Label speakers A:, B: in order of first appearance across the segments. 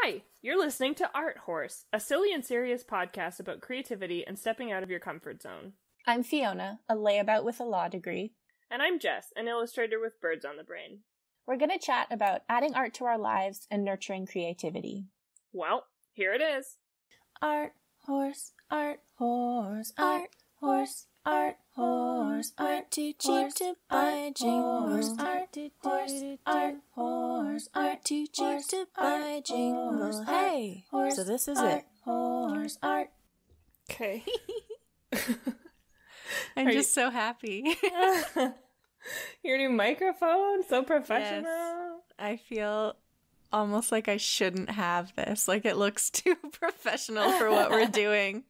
A: Hi, you're listening to Art Horse, a silly and serious podcast about creativity and stepping out of your comfort zone.
B: I'm Fiona, a layabout with a law degree.
A: And I'm Jess, an illustrator with birds on the brain.
B: We're going to chat about adding art to our lives and nurturing creativity.
A: Well, here it is.
B: Art horse, art horse, art horse, art horse, art too cheap to buy jingles. Art horse, art horse, art too cheap to buy jingles. Hey, so this is it. Horse, art.
A: Okay.
B: I'm just so happy.
A: Your new microphone, so professional.
B: Yes. I feel almost like I shouldn't have this. Like it looks too professional for what we're doing.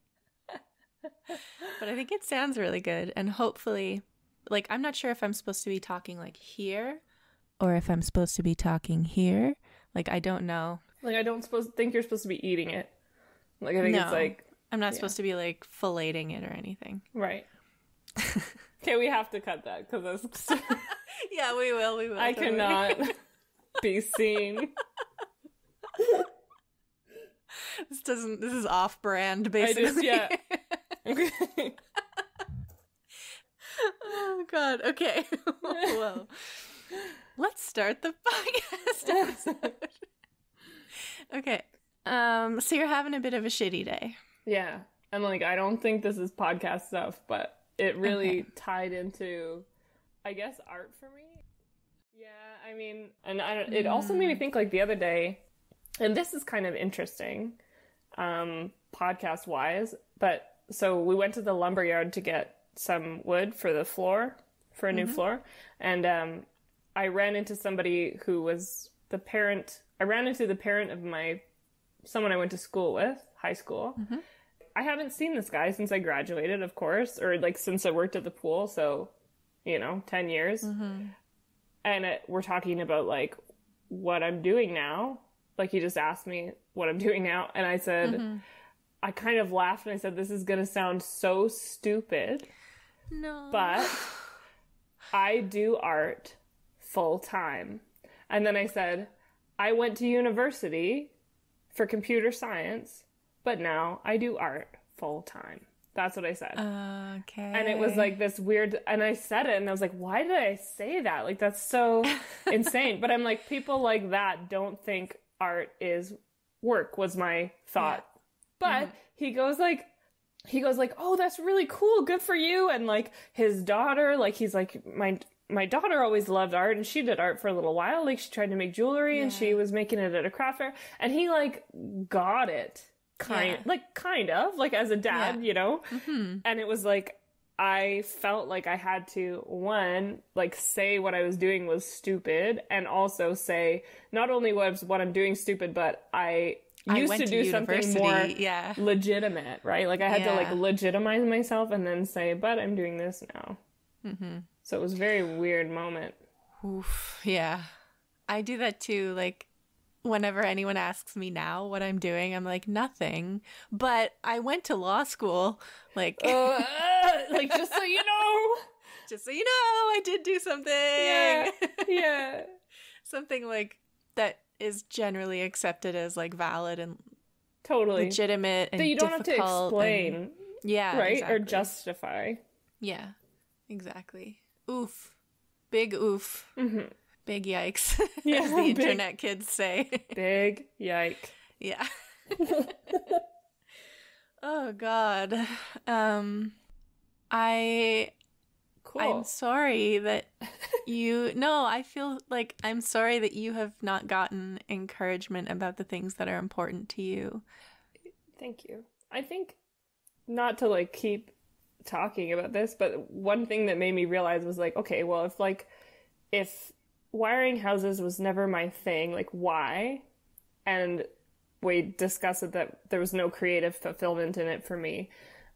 B: But I think it sounds really good. And hopefully, like, I'm not sure if I'm supposed to be talking like here or if I'm supposed to be talking here. Like, I don't know.
A: Like, I don't think you're supposed to be eating it. Like, I think it's like...
B: I'm not supposed to be, like, filleting it or anything.
A: Right. Okay, we have to cut that because that's...
B: Yeah, we will.
A: I cannot be seen.
B: This is off-brand, basically.
A: Okay.
B: Oh, God. Okay. Whoa. Let's start the podcast episode. Okay. So you're having a bit of a shitty day.
A: Yeah. And, like, I don't think this is podcast stuff, but it really tied into, I guess, art for me. Yeah, I mean, and it also made me think, like, the other day, and this is kind of interesting, podcast-wise, but so we went to the lumberyard to get some wood for the floor, for a new floor, and I ran into somebody who was the parent of someone I went to school with, high school. Mm-hmm. I haven't seen this guy since I graduated, of course, or like since I worked at the pool, so, 10 years. Mm-hmm. And we're talking about like what I'm doing now. Like he just asked me what I'm doing now, and I said, I kind of laughed and I said, this is going to sound so stupid.
B: No.
A: But I do art full time. And then I said, I went to university for computer science, but now I do art full time. That's what I said.
B: Okay.
A: And it was like this weird, and I said it and I was like, why did I say that? Like, that's so insane. But I'm like, people like that don't think art is work, was my thought. Yeah. But he goes like, oh, that's really cool. Good for you. And like his daughter, like he's like, my daughter always loved art and she did art for a little while. Like she tried to make jewelry and she was making it at a craft fair, and he like got it kind of like as a dad, Mm-hmm. And it was like, I felt like I had to, one, like say what I was doing was stupid, and also say not only was what I'm doing stupid, but I used to do something more legitimate, right? Like I had to like legitimize myself and then say, but I'm doing this now. Mm-hmm. So it was a very weird moment.
B: Oof, yeah. I do that too. Like whenever anyone asks me now what I'm doing, I'm like, nothing. But I went to law school. Like,
A: like just so you know.
B: Just so you know, I did do something.
A: Yeah.
B: Something like that is generally accepted as like valid and
A: totally
B: legitimate and
A: that you don't have to explain. Right? Exactly. Or justify.
B: Yeah, exactly. Oof. Big oof. Mm-hmm. Big yikes.
A: Yeah,
B: as the internet kids say.
A: Big yike.
B: Yeah. Oh, God.
A: Cool.
B: I'm sorry that I feel like I'm sorry that you have not gotten encouragement about the things that are important to you.
A: Thank you. I think, not to like keep talking about this, but one thing that made me realize was like, okay, well, if wiring houses was never my thing, like why? And we discussed that there was no creative fulfillment in it for me.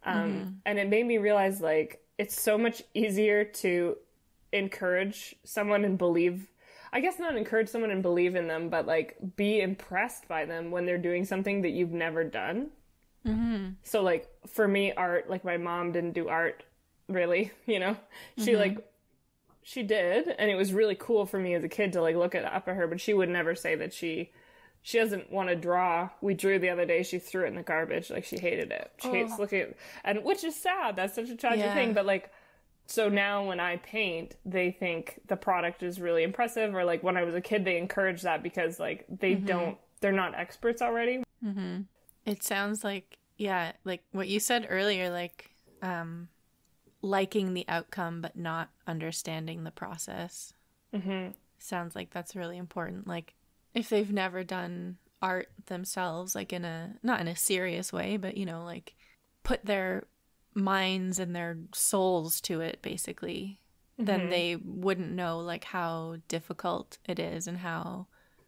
A: And it made me realize like, it's so much easier to encourage someone and believe, I guess not encourage someone and believe in them, but like be impressed by them when they're doing something that you've never done. Mm-hmm. So like for me, art, like my mom didn't do art really, she did, and it was really cool for me as a kid to like look up at her, but she would never say that she she doesn't want to draw. We drew the other day. She threw it in the garbage. Like, she hated it. She hates looking at it. And which is sad. That's such a tragic thing. But, like, so now when I paint, they think the product is really impressive. Or, like, when I was a kid, they encourage that because, like, they they're not experts already.
B: Mm-hmm. It sounds like, yeah, like what you said earlier, like, liking the outcome but not understanding the process. Mm-hmm. Sounds like that's really important. Like, if they've never done art themselves, like not in a serious way, but, you know, like put their minds and their souls to it, basically, then they wouldn't know, like, how difficult it is and how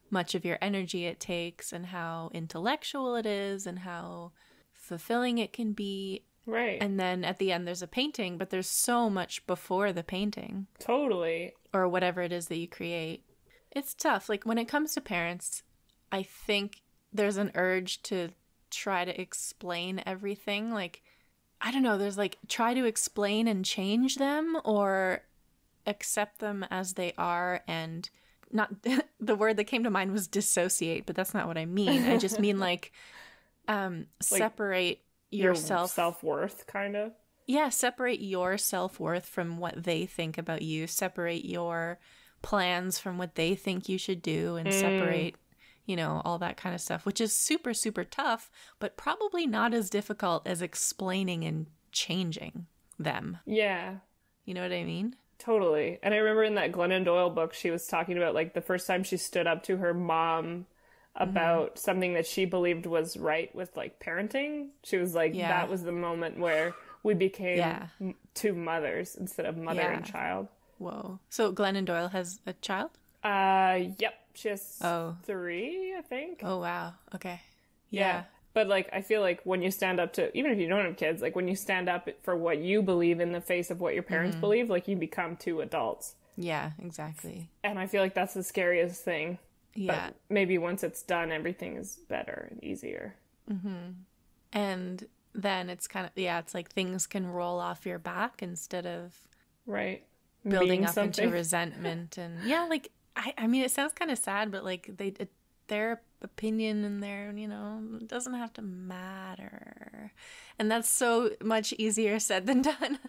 B: much of your energy it takes and how intellectual it is and how fulfilling it can be.
A: Right.
B: And then at the end there's a painting, but there's so much before the painting.
A: Totally.
B: Or whatever it is that you create. It's tough. Like, when it comes to parents, I think there's an urge to try to explain everything. Like, I don't know, there's like, try to explain and change them or accept them as they are and not, the word that came to mind was dissociate, but that's not what I mean. I just mean like separate your
A: self-worth, kind of.
B: Yeah, separate your self-worth from what they think about you. Separate your plans from what they think you should do, and separate, you know, all that kind of stuff, which is super, super tough, but probably not as difficult as explaining and changing them.
A: Yeah.
B: You know what I mean?
A: Totally. And I remember in that Glennon Doyle book, she was talking about, like, the first time she stood up to her mom about something that she believed was right with, like, parenting. She was like, that was the moment where we became two mothers instead of mother and child.
B: Whoa. So Glennon Doyle has a child?
A: Yep. She has 3, I think.
B: Oh, wow. Okay.
A: Yeah. But, like, I feel like when you stand up to, even if you don't have kids, like, when you stand up for what you believe in the face of what your parents believe, like, you become 2 adults.
B: Yeah, exactly.
A: And I feel like that's the scariest thing.
B: Yeah.
A: But maybe once it's done, everything is better and easier.
B: Mm-hmm. And then it's kind of, it's like things can roll off your back instead of building up into resentment. And like, I mean, it sounds kind of sad, but like their opinion and their, you know, it doesn't have to matter. And that's so much easier said than done.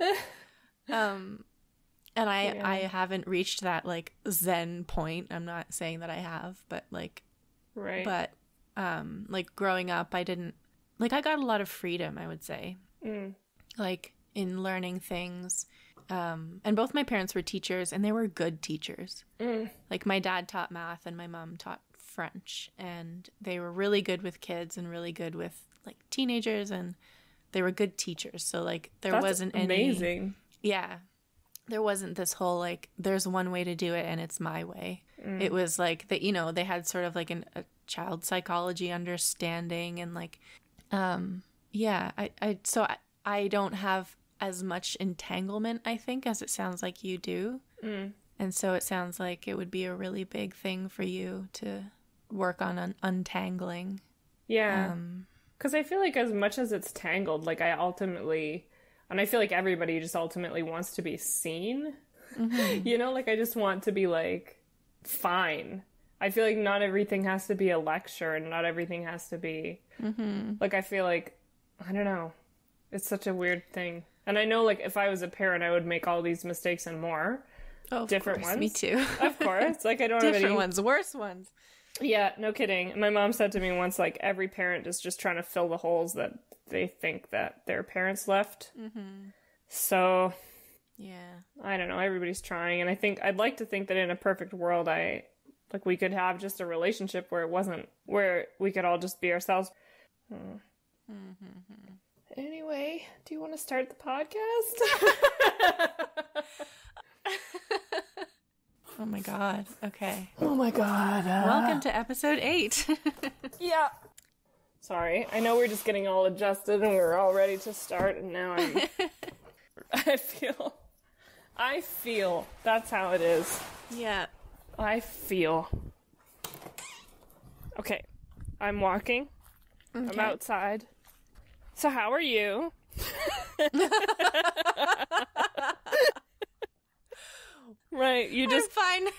B: And I haven't reached that, like, Zen point. I'm not saying that I have, but, like...
A: Right.
B: But, like, growing up, I didn't... Like, I got a lot of freedom, I would say. Like, in learning things. And both my parents were teachers, and they were good teachers. Like, my dad taught math, and my mom taught French. And they were really good with kids and really good with, like, teenagers, and they were good teachers. So, like, there wasn't any...
A: amazing.
B: Yeah. There wasn't this whole, like, there's one way to do it and it's my way. It was like that, you know, they had sort of like a child psychology understanding and like, so I don't have as much entanglement, I think, as it sounds like you do. And so it sounds like it would be a really big thing for you to work on untangling.
A: Yeah. Because I feel like as much as it's tangled, like and I feel like everybody just ultimately wants to be seen. You know, like, I just want to be, like, fine. I feel like not everything has to be a lecture and not everything has to be... Like, I feel like, I don't know. It's such a weird thing. And I know, like, if I was a parent, I would make all these mistakes and more.
B: Oh,
A: different
B: course,
A: ones.
B: Me too.
A: Of course. Like, I don't have any...
B: Different ones, worse ones.
A: Yeah, no kidding. My mom said to me once, like, every parent is just trying to fill the holes that they think that their parents left. So,
B: yeah,
A: I don't know. Everybody's trying, and I'd like to think that in a perfect world, we could have just a relationship where we could all just be ourselves. Anyway, do you want to start the podcast?
B: Oh my god. Okay.
A: Oh my god.
B: Welcome to episode 8.
A: Yeah. Sorry, I know we're just getting all adjusted and we're all ready to start, and now I feel that's how it is.
B: Yeah.
A: I feel. Okay, I'm walking. Okay. I'm outside. So how are you? Right, you just...
B: I'm fine.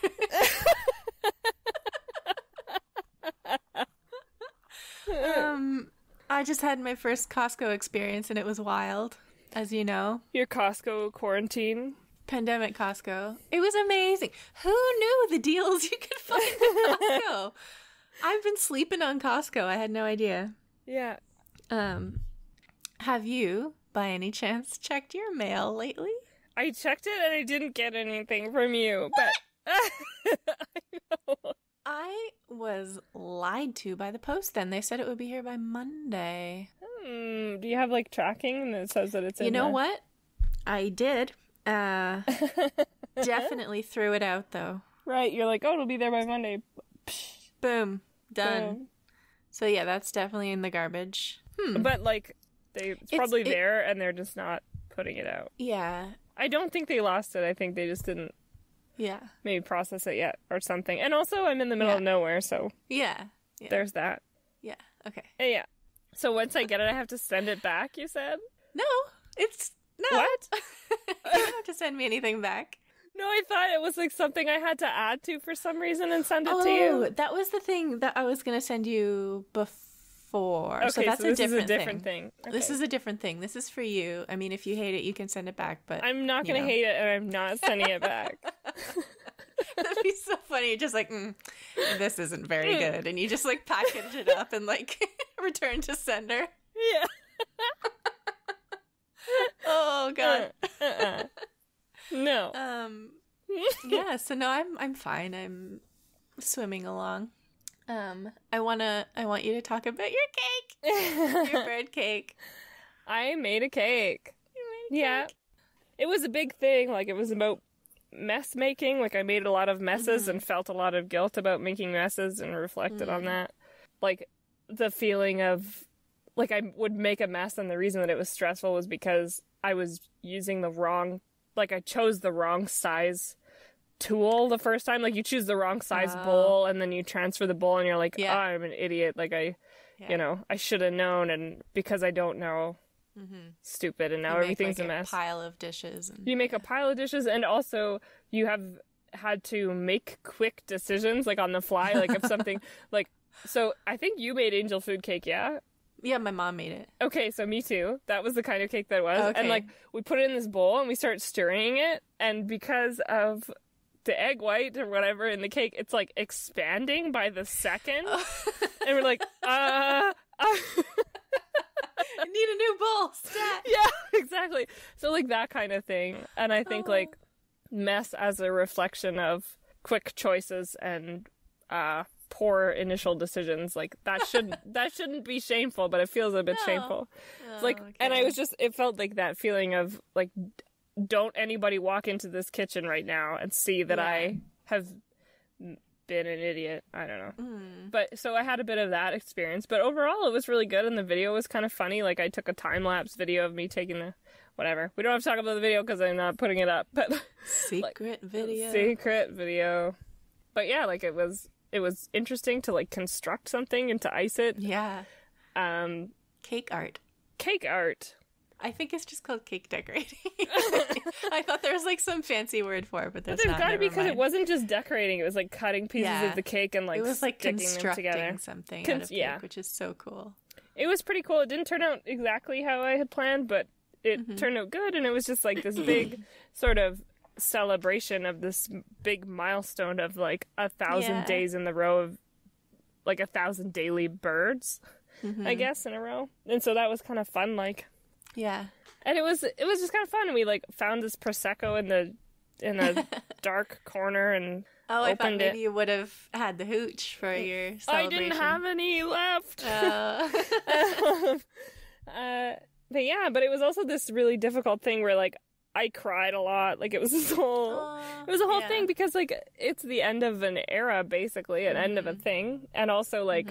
B: I just had my first Costco experience and it was wild, as you know.
A: Your Costco quarantine.
B: Pandemic Costco. It was amazing. Who knew the deals you could find at Costco? I've been sleeping on Costco. I had no idea.
A: Yeah.
B: Have you, by any chance, checked your mail lately?
A: I checked it and I didn't get anything from you, but I know.
B: I was lied to by the post then. They said it would be here by Monday.
A: Do you have, like, tracking and it says that it's in
B: You know what? I did. Definitely threw it out, though.
A: Right, you're like, oh, it'll be there by Monday.
B: Boom. Done.
A: Boom.
B: So, yeah, that's definitely in the garbage.
A: But, like, it's probably there and they're just not putting it out.
B: Yeah.
A: I don't think they lost it. I think they just didn't maybe process it yet or something. And also, I'm in the middle of nowhere, so
B: yeah.
A: There's that.
B: Yeah, okay.
A: Yeah. So once I get it, I have to send it back, you said?
B: No.
A: What?
B: You don't have to send me anything back.
A: No, I thought it was, like, something I had to add to for some reason and send it to you.
B: Oh, that was the thing that I was going to send you before.
A: Okay,
B: so that's
A: this
B: a
A: is a
B: different
A: different thing. Okay.
B: This is a different thing. This is for you. I mean, if you hate it, you can send it back, but
A: I'm not going to hate it, and I'm not sending it back.
B: That'd be so funny. You're just like, this isn't very good. And you just, like, package it up and, like, return to sender.
A: Yeah.
B: Oh, God.
A: No.
B: Yeah, so no, I'm fine. I'm swimming along. I want you to talk about your cake. Your bird cake.
A: I made a cake.
B: You made a cake?
A: Yeah. It was a big thing. Like, it was about mess making. Like, I made a lot of messes and felt a lot of guilt about making messes and reflected on that. Like, the feeling of, like, I would make a mess and the reason that it was stressful was because I was using the wrong, like, I chose the wrong size tool the first time. Like, you choose the wrong size bowl and then you transfer the bowl and you're like, oh, I'm an idiot. Like, you know, I should have known, and because I don't know, stupid, and now everything's a mess.
B: A pile of dishes.
A: You make a pile of dishes, and also you have had to make quick decisions, like, on the fly, like, if something, like, so I think you made angel food cake, yeah?
B: Yeah, my mom made it.
A: Okay, so me too. That was the kind of cake that it was.
B: Okay.
A: And, like, we put it in this bowl and we start stirring it, and because of the egg white or whatever in the cake, it's, like, expanding by the second. And we're like, I
B: need a new bowl. Stat.
A: Yeah, exactly. So, like, that kind of thing. And I think, like, mess as a reflection of quick choices and poor initial decisions, like, that shouldn't be shameful, but it feels a bit shameful. Like, okay. And I was just, it felt like that feeling of, like, don't anybody walk into this kitchen right now and see that I have been an idiot. I don't know. But so I had a bit of that experience, but overall it was really good, and the video was kind of funny. Like, I took a time-lapse video of me taking the whatever. We don't have to talk about the video because I'm not putting it up, but
B: secret
A: video. But yeah, like, it was interesting to, like, construct something and to ice it.
B: Yeah. Cake art. I think it's just called cake decorating. I thought there was, like, some fancy word for it, but there's not.
A: There's got to be, because it wasn't just decorating. It was, like, cutting pieces of the cake and, like,
B: it was, like,
A: sticking
B: constructing
A: them together.
B: Something out of cake, which is so cool.
A: It was pretty cool. It didn't turn out exactly how I had planned, but it turned out good, and it was just, like, this big sort of celebration of this big milestone of, like, 1,000 days in the row of, like, 1,000 daily birds, I guess, in a row. And so that was kind of fun, like.
B: Yeah.
A: And it was just kind of fun. We, like, found this Prosecco in a dark corner and
B: I thought maybe you would have had the hooch for your celebration.
A: I didn't have any left. But yeah, but it was also this really difficult thing where, like, I cried a lot. Like, it was this whole thing because, like, it's the end of an era, basically, an end of a thing. And also, like,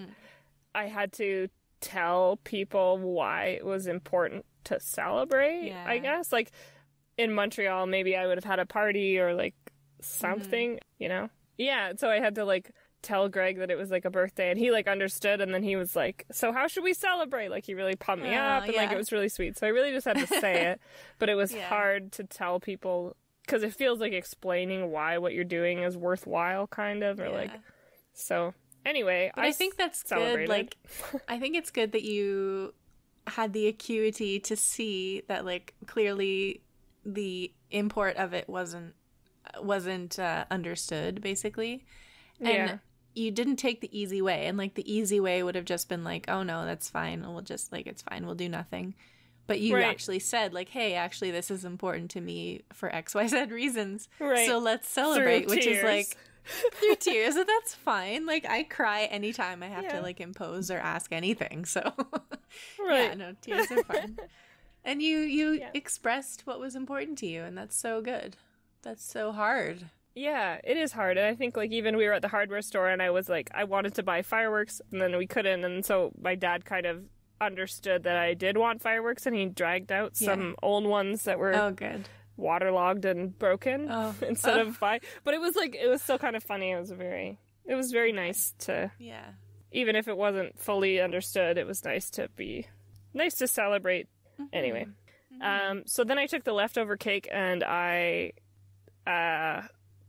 A: I had to tell people why it was important to celebrate, I guess. Like, in Montreal, maybe I would have had a party or, like, something, you know? Yeah, so I had to, like, tell Greg that it was, like, a birthday, and he, like, understood, and then he was like, so how should we celebrate? Like, he really pumped me up, and, like, it was really sweet. So I really just had to say it, but it was hard to tell people, because it feels like explaining why what you're doing is worthwhile, kind of, or, like, so Anyway,
B: But I think that's
A: celebrated.
B: good. Like, I think it's good that you had the acuity to see that, like, clearly the import of it wasn't understood, basically. And you didn't take the easy way. And, like, the easy way would have just been like, oh, no, that's fine. We'll just, like, it's fine. We'll do nothing. But you actually said, like, hey, actually, this is important to me for XYZ reasons.
A: Right.
B: So let's celebrate,
A: Through
B: which
A: tears.
B: is, like, through tears. So that's fine. Like, I cry anytime I have to, like, impose or ask anything. So, yeah, no, tears are fun. And you expressed what was important to you, and that's so good. That's so hard.
A: Yeah, it is hard. And I think, like, even we were at the hardware store and I was like, I wanted to buy fireworks and then we couldn't. And so my dad kind of understood that I did want fireworks and he dragged out some old ones that were waterlogged and broken instead of buy. But it was like, it was still kind of funny. It was very nice to, even if it wasn't fully understood, it was nice to celebrate. Anyway. So then I took the leftover cake and I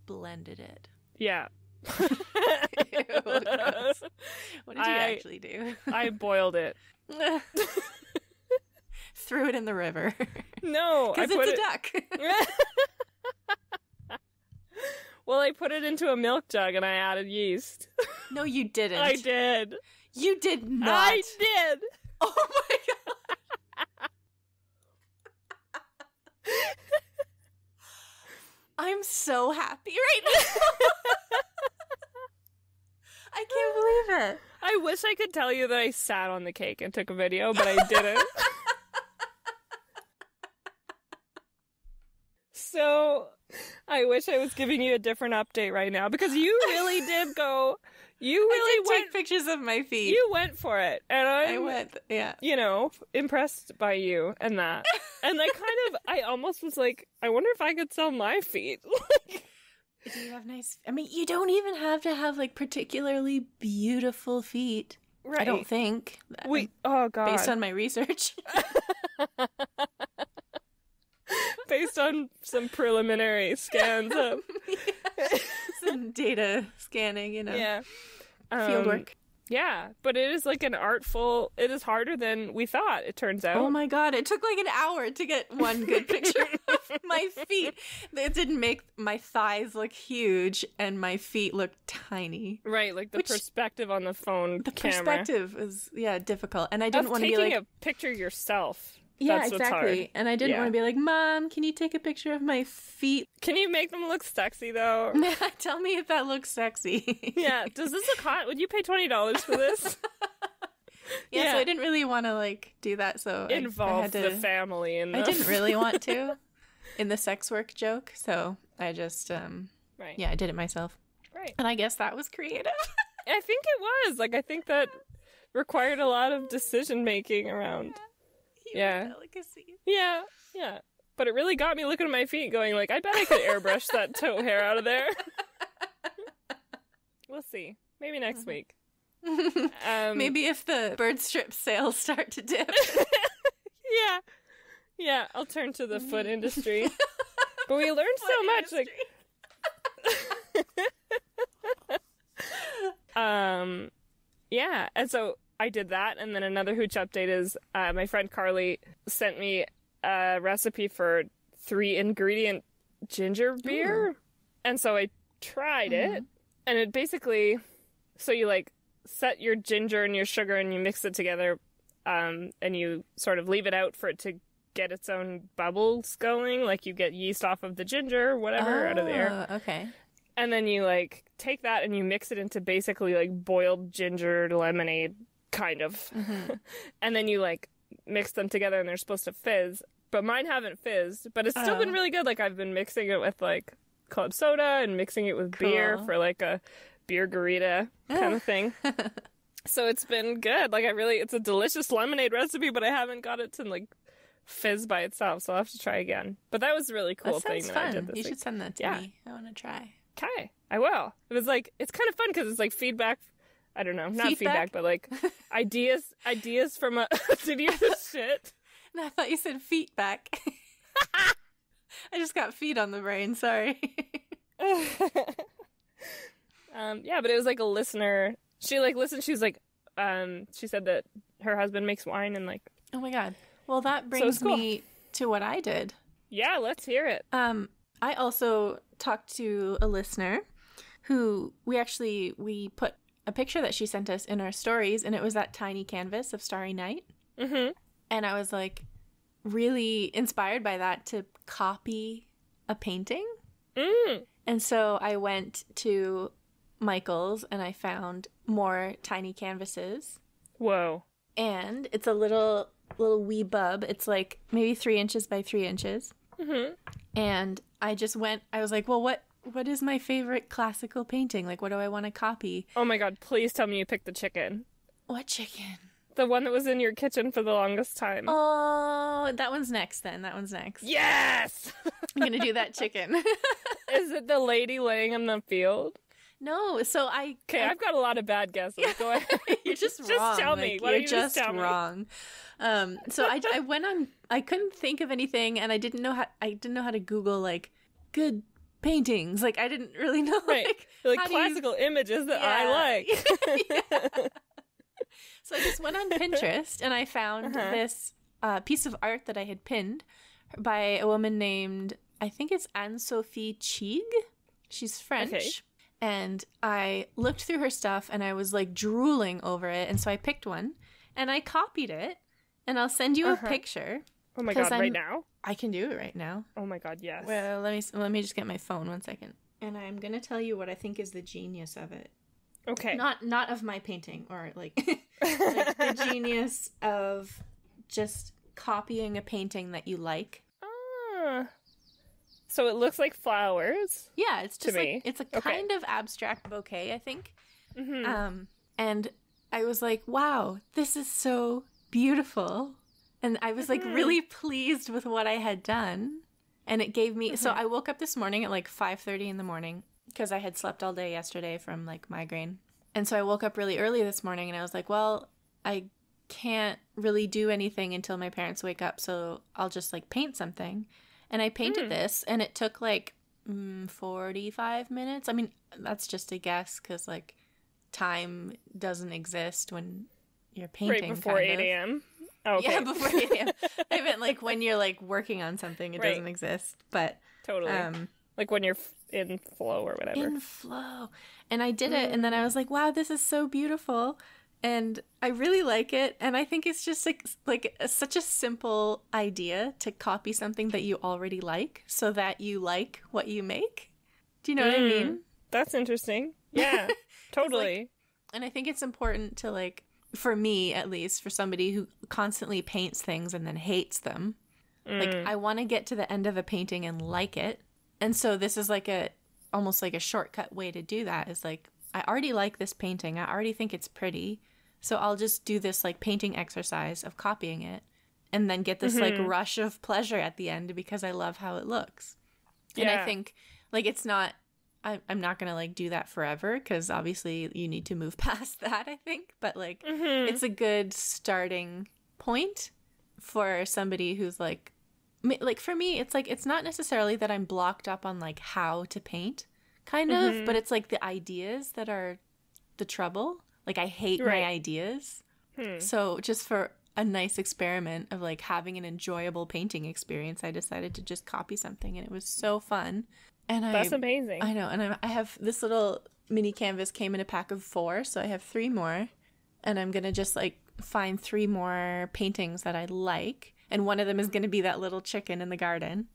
B: blended it.
A: Yeah.
B: Ew, gross. What did you actually do?
A: I boiled it.
B: Threw it in the river.
A: No,
B: because it's a duck.
A: Well, I put it into a milk jug and I added yeast.
B: No, you didn't.
A: I did.
B: You did not.
A: I did.
B: Oh my god. I'm so happy right now. I can't believe it.
A: I wish I could tell you that I sat on the cake and took a video, but I didn't. So, I wish I was giving you a different update right now, because you really did go... I did
B: take pictures of my feet.
A: You went for it, and
B: I went,
A: you know, impressed by you and that. And I almost was like, I wonder if I could sell my feet.
B: Do you have nice... I mean, you don't even have to have, like, particularly beautiful feet.
A: Right.
B: I don't think.
A: Oh, God.
B: Based on my research.
A: Based on some preliminary scans of...
B: Some data scanning, you know.
A: Yeah.
B: Field work.
A: Yeah, but it is like it is harder than we thought, it turns out.
B: Oh my god, it took like an hour to get one good picture of my feet. It didn't make my thighs look huge and my feet look tiny.
A: Right, like the perspective on the phone camera.
B: Perspective is, difficult. And I didn't want to be like...
A: taking a picture yourself.
B: Yeah,
A: That's
B: exactly.
A: What's hard.
B: And I didn't want to be like, Mom, can you take a picture of my feet?
A: Can you make them look sexy, though?
B: Tell me if that looks sexy.
A: Yeah. Does this look hot? Would you pay $20 for this?
B: So I didn't really want to, like, do that, so
A: involve
B: I had to...
A: the family in the...
B: I didn't really want to, in the sex work joke, so I just,
A: right.
B: I did it myself.
A: Right.
B: And I guess that was creative.
A: I think it was. Like, I think that required a lot of decision-making around...
B: Human delicacy.
A: Yeah. But it really got me looking at my feet going, like, I bet I could airbrush that toe hair out of there. We'll see. Maybe next week.
B: Maybe if the Birdstrip sales start to dip.
A: Yeah, I'll turn to the foot industry. But we learned so much. Like, yeah, and so I did that, and then another hooch update is my friend Carly sent me a recipe for 3-ingredient ginger beer. Ooh. And so I tried it, and it basically, so you like set your ginger and your sugar and you mix it together, and you sort of leave it out for it to get its own bubbles going, like you get yeast off of the ginger, whatever, out of the air.
B: Okay.
A: And then you like take that and you mix it into basically like boiled ginger lemonade, kind of. And then you like mix them together and they're supposed to fizz. But mine haven't fizzed, but it's still been really good. Like I've been mixing it with like club soda and mixing it with beer for like a beer garita kind of thing. So it's been good. Like it's a delicious lemonade recipe, but I haven't got it to like fizz by itself, so I'll have to try again. But that was a really cool thing that I did this week.
B: You should send that to me. I want to try.
A: Okay, I will. It was like, it's kind of fun because it's like feedback. I don't know, not feedback, but like ideas from a... Did you just shit?
B: No, I thought you said feet back. I just got feet on the brain, sorry.
A: Yeah, but it was like a listener She like listened. She was like, she said that her husband makes wine and like.
B: Oh my God. Well, that brings me to what I did.
A: Yeah, let's hear it.
B: I also talked to a listener who we put a picture that she sent us in our stories, and it was that tiny canvas of Starry Night.
A: Mm-hmm.
B: And I was like really inspired by that to copy a painting. And so I went to Michael's and I found more tiny canvases.
A: Whoa.
B: And it's a little wee bub. It's like maybe 3 inches by 3 inches.
A: Mm-hmm.
B: And I was like, well, what is my favorite classical painting? Like, what do I want to copy?
A: Oh my God, please tell me you picked the chicken.
B: What chicken?
A: The one that was in your kitchen for the longest time.
B: Oh, that one's next then. That one's next.
A: Yes!
B: I'm going to do that chicken.
A: Is it the lady laying in the field?
B: No, so
A: Okay, I've got a lot of bad guesses. Go ahead.
B: You're just wrong.
A: Just tell me.
B: Like,
A: Why don't you just tell me?
B: Wrong. So I went on. I couldn't think of anything, and I didn't know how to Google like good paintings. Like I didn't really know
A: like classical images that I like.
B: Yeah. So I just went on Pinterest and I found this piece of art that I had pinned by a woman named, I think it's Anne-Sophie Chig. She's French.
A: Okay.
B: And I looked through her stuff and I was like drooling over it. And so I picked one and I copied it. And I'll send you a picture.
A: Oh my God, right now?
B: I can do it right now.
A: Oh my God, yes.
B: Well, let me just get my phone 1 second. And I'm going to tell you what I think is the genius of it.
A: Okay.
B: Not of my painting or like, like the genius of just copying a painting that you like.
A: So it looks like flowers.
B: Yeah, it's just
A: to me.
B: It's a kind of abstract bouquet, I think.
A: Mm-hmm.
B: And I was like, wow, this is so beautiful. And I was like really pleased with what I had done. And it gave me, so I woke up this morning at like 5:30 in the morning because I had slept all day yesterday from like migraine. And so I woke up really early this morning and I was like, well, I can't really do anything until my parents wake up. So I'll just like paint something. And I painted this and it took like 45 minutes. I mean, that's just a guess because like time doesn't exist when you're painting.
A: Right before 8 a.m. Oh, okay.
B: Yeah, before 8 a.m. I meant like when you're like working on something, it doesn't exist. But
A: totally. Like when you're in flow or whatever.
B: In flow. And I did it and then I was like, wow, this is so beautiful. And I really like it. And I think it's just like such a simple idea to copy something that you already like so that you like what you make. Do you know what I mean?
A: That's interesting. Yeah, totally.
B: And I think it's important to like, for me at least, for somebody who constantly paints things and then hates them. Like I want to get to the end of a painting and like it. And so this is like almost like a shortcut way to do that is like, I already like this painting. I already think it's pretty. So I'll just do this like painting exercise of copying it and then get this like rush of pleasure at the end because I love how it looks. And I think like it's not, I'm not going to like do that forever because obviously you need to move past that, I think. But like it's a good starting point for somebody who's like for me, it's like, it's not necessarily that I'm blocked up on like how to paint kind of, but it's like the ideas that are the trouble. Like I hate my ideas. So just for a nice experiment of like having an enjoyable painting experience, I decided to just copy something and it was so fun. And
A: that's amazing.
B: I know. And I have this little mini canvas came in a pack of 4. So I have 3 more and I'm going to just like find 3 more paintings that I like. And one of them is going to be that little chicken in the garden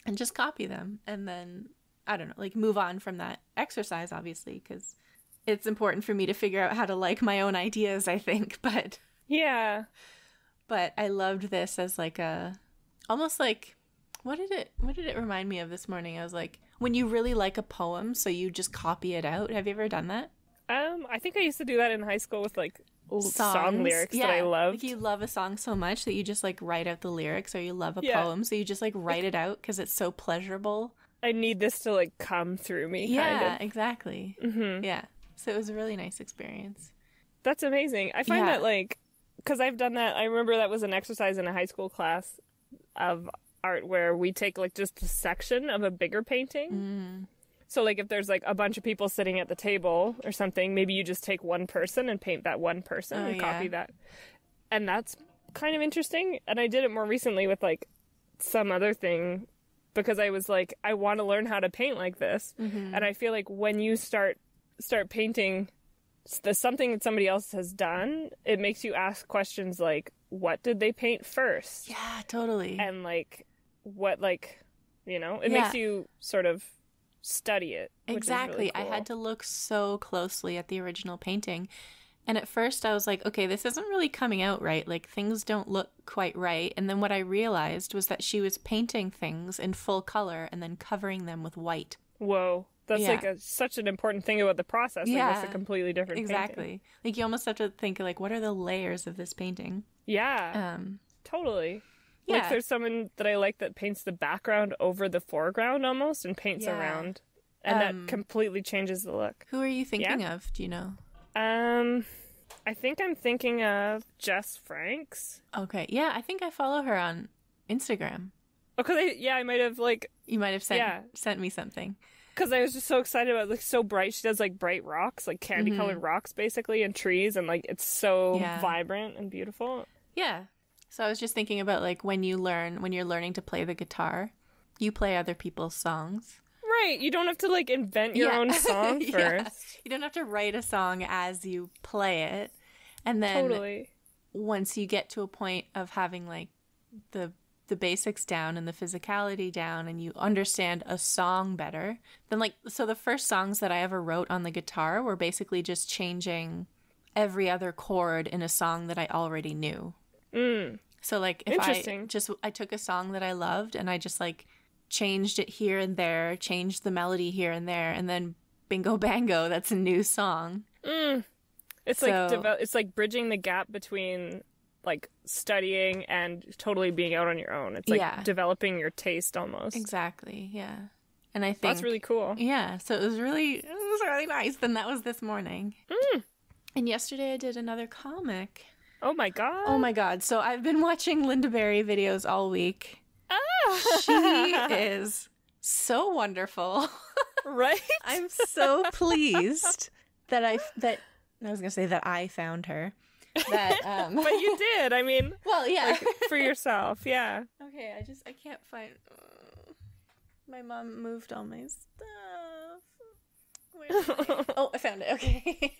B: and just copy them. And then, I don't know, like move on from that exercise, obviously, because it's important for me to figure out how to like my own ideas, I think. But I loved this as like almost like, what did it remind me of this morning? I was like, when you really like a poem, so you just copy it out. Have you ever done that?
A: I think I used to do that in high school with like song lyrics that I loved.
B: Like you love a song so much that you just like write out the lyrics, or you love a poem, so you just like write it out because it's so pleasurable.
A: I need this to like come through me. Kind of.
B: Exactly. Yeah. So it was a really nice experience.
A: That's amazing. I find that like, because I've done that. I remember that was an exercise in a high school class of art where we take like just a section of a bigger painting. So, like, if there's, like, a bunch of people sitting at the table or something, maybe you just take one person and paint that one person and copy that. And that's kind of interesting. And I did it more recently with, like, some other thing because I was like, I want to learn how to paint like this. And I feel like when you start painting something that somebody else has done, it makes you ask questions like, what did they paint first?
B: Yeah, totally.
A: And, like, what, like, you know, it makes you sort of study it.
B: Exactly.
A: Really cool.
B: I had to look so closely at the original painting. And at first I was like, okay, this isn't really coming out right. Like, things don't look quite right. And then what I realized was that she was painting things in full color and then covering them with white.
A: Whoa. That's like such an important thing about the process. Like, that's a completely different
B: exactly.
A: painting.
B: Like, you almost have to think, like, what are the layers of this painting?
A: Yeah. Totally.
B: Yeah.
A: Like, there's someone that I like that paints the background over the foreground almost and paints around. And that completely changes the look.
B: Who are you thinking of? Do you know?
A: I think I'm thinking of Jess Franks.
B: Okay. Yeah, I think I follow her on Instagram.
A: Okay, I might have, like...
B: You might have sent me something.
A: Because I was just so excited about, like, so bright. She does, like, bright rocks, like candy-colored rocks, basically, and trees, and, like, it's so vibrant and beautiful.
B: Yeah. So I was just thinking about, like, when you're learning to play the guitar, you play other people's songs.
A: Right. You don't have to, like, invent your own song first.
B: You don't have to write a song as you play it. And then once you get to a point of having, like, the basics down and the physicality down and you understand a song better, then, like, so the first songs that I ever wrote on the guitar were basically just changing every other chord in a song that I already knew. So, like, if I took a song that I loved and I just, like, changed it here and there, changed the melody here and there, and then bingo bango, that's a new song.
A: It's like bridging the gap between, like, studying and totally being out on your own. It's like developing your taste almost.
B: Exactly. Yeah. And I think
A: that's really cool.
B: Yeah. So it was really nice. Then that was this morning. And yesterday I did another comic.
A: Oh my god.
B: Oh my god. So I've been watching Linda Berry videos all week. She is so wonderful.
A: Right?
B: I'm so pleased that I was going to say that I found her. That
A: But you did. I mean,
B: well, yeah.
A: Like, for yourself. Yeah.
B: Okay, I can't find my mom moved all my stuff. Oh, I found it. Okay.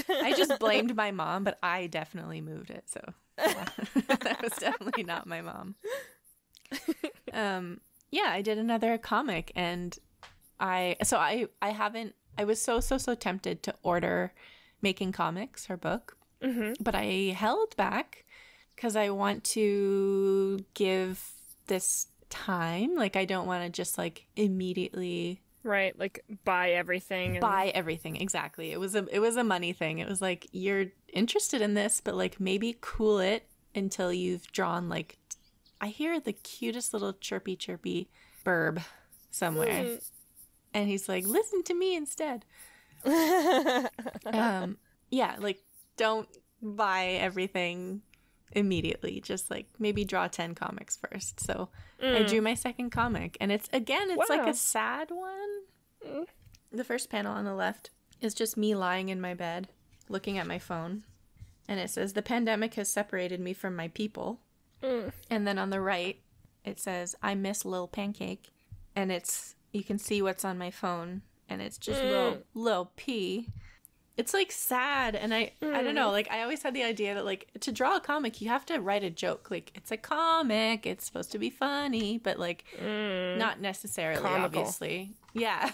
B: I just blamed my mom, but I definitely moved it. So yeah. That was definitely not my mom. Yeah, I did another comic, and I was so tempted to order Making Comics, her book, but I held back because I want to give this time. Like, I don't want to just, like, immediately
A: like, buy everything.
B: Buy everything, exactly. It was a money thing. It was like, you're interested in this, but, like, maybe cool it until you've drawn, like, I hear the cutest little chirpy burb somewhere. And he's like, listen to me instead. Yeah, like, don't buy everything immediately. Just, like, maybe draw 10 comics first. So I drew my second comic. And it's like a sad one. The first panel on the left is just me lying in my bed, looking at my phone. And it says, the pandemic has separated me from my people. And then on the right, it says, I miss Lil Pancake. And you can see what's on my phone. And it's just Lil P. It's, like, sad. And I don't know, like, I always had the idea that, like, to draw a comic, you have to write a joke. Like, it's a comic. It's supposed to be funny. But, like, not necessarily,
A: comical.
B: Obviously. Yeah.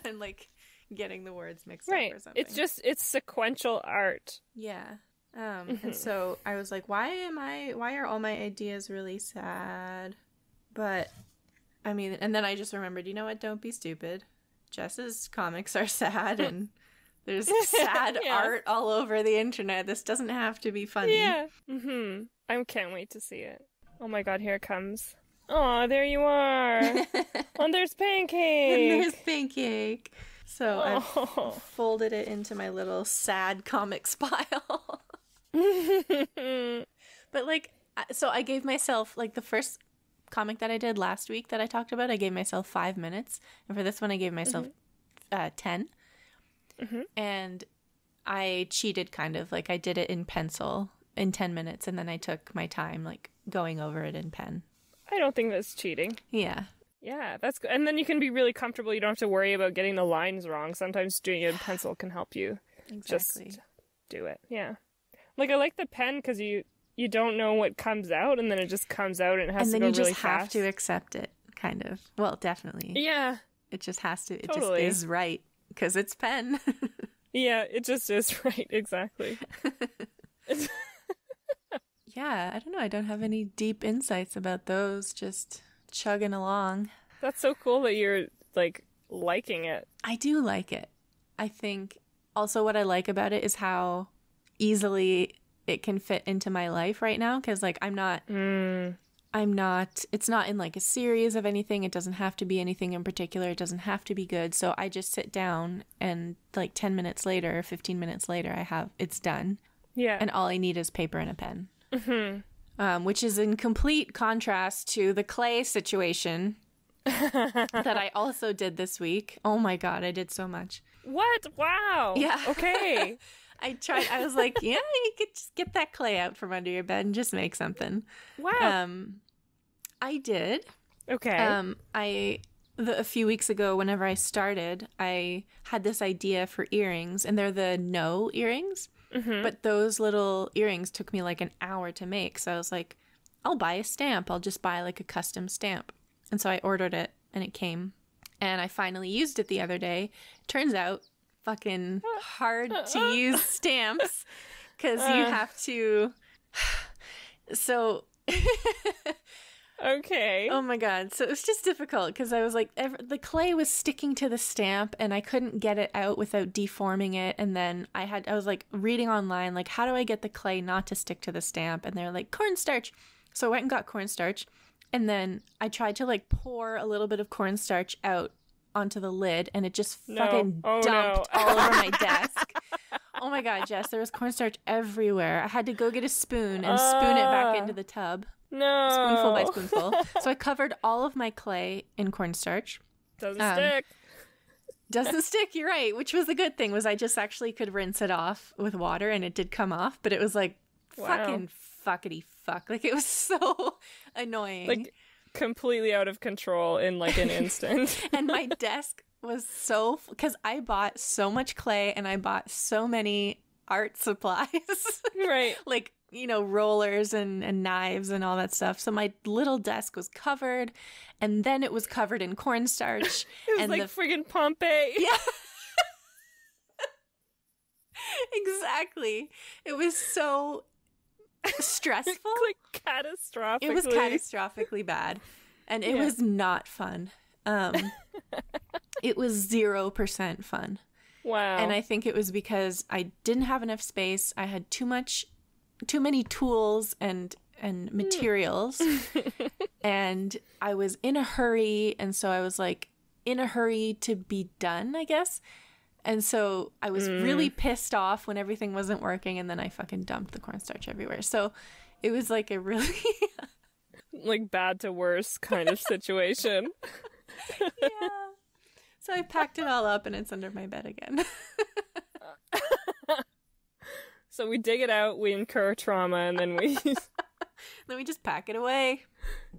B: And, like, getting the words mixed up or something.
A: It's sequential art.
B: Yeah. And so I was like, why are all my ideas really sad? But, I mean, and then I just remembered, you know what? Don't be stupid. Jess's comics are sad, and there's sad art all over the internet. This doesn't have to be funny.
A: Yeah. I can't wait to see it. Oh my god, here it comes. Oh, there you are. And there's Pancake.
B: And there's Pancake. So I've folded it into my little sad comics pile. But, like, so I gave myself, like, the first comic that I did last week that I talked about, I gave myself 5 minutes. And for this one, I gave myself 10.
A: Mm-hmm.
B: And I cheated kind of. Like I did it in pencil in 10 minutes and then I took my time like going over it in pen.
A: I don't think that's cheating.
B: Yeah.
A: Yeah, that's good. And then you can be really comfortable. You don't have to worry about getting the lines wrong. Sometimes doing it in pencil can help you just do it. Yeah. Like I like the pen because you don't know what comes out and then it just comes out and it has to go really fast. And then you just have
B: to accept it, kind of. Well, definitely.
A: Yeah.
B: It just has to. It
A: totally.
B: just is right because it's pen.
A: Yeah, it just is right. Exactly.
B: Yeah, I don't know. I don't have any deep insights about those. Just chugging along.
A: That's so cool that you're like liking it.
B: I do like it. I think also what I like about it is how easily it can fit into my life right now. Because like I'm not, it's not in like a series of anything. It doesn't have to be anything in particular. It doesn't have to be good. So I just sit down and like 10 minutes later, 15 minutes later, it's done.
A: Yeah.
B: And all I need is paper and a pen.
A: Mm-hmm.
B: Which is in complete contrast to the clay situation that I also did this week. Oh my God, I did so much.
A: What? Wow.
B: Yeah.
A: Okay.
B: I was like, yeah, you could just get that clay out from under your bed and just make something.
A: Wow.
B: I did.
A: Okay.
B: A few weeks ago, whenever I started, I had this idea for earrings, and they're the no earrings. Mm-hmm. But those little earrings took me like an hour to make. So I was like, I'll buy a stamp. I'll just buy like a custom stamp. And so I ordered it and it came. And I finally used it the other day. Turns out fucking hard to use stamps because you have to. So.
A: Okay.
B: Oh my God. So it was just difficult because I was like, the clay was sticking to the stamp and I couldn't get it out without deforming it. And then I was like reading online, like, how do I get the clay not to stick to the stamp? And they're like, cornstarch. So I went and got cornstarch. And then I tried to like pour a little bit of cornstarch out onto the lid and it just fucking dumped all over my desk. Oh my God, Jess, there was cornstarch everywhere. I had to go get a spoon and spoon it back into the tub.
A: No.
B: Spoonful by spoonful. So I covered all of my clay in cornstarch.
A: Doesn't stick.
B: Doesn't stick, you're right. Which was the good thing, was I just actually could rinse it off with water and it did come off. But it was like fucking fuckity fuck. Like it was so annoying.
A: Like completely out of control in like an instant.
B: And my desk was so... Because I bought so much clay and I bought so many art supplies.
A: Right.
B: Like... you know, rollers and knives and all that stuff. So my little desk was covered, and then it was covered in cornstarch.
A: It was like friggin' Pompeii.
B: Yeah. Exactly. It was so stressful.
A: Like catastrophically.
B: It was catastrophically bad. And it was not fun. It was 0% fun.
A: Wow.
B: And I think it was because I didn't have enough space. I had too many tools and materials and I was in a hurry, and so I was like in a hurry to be done, I guess. And so I was really pissed off when everything wasn't working, and then I fucking dumped the cornstarch everywhere. So it was like a really
A: like bad to worse kind of situation.
B: Yeah. So I packed it all up and it's under my bed again.
A: So we dig it out, we incur trauma, and then we...
B: then we just pack it away.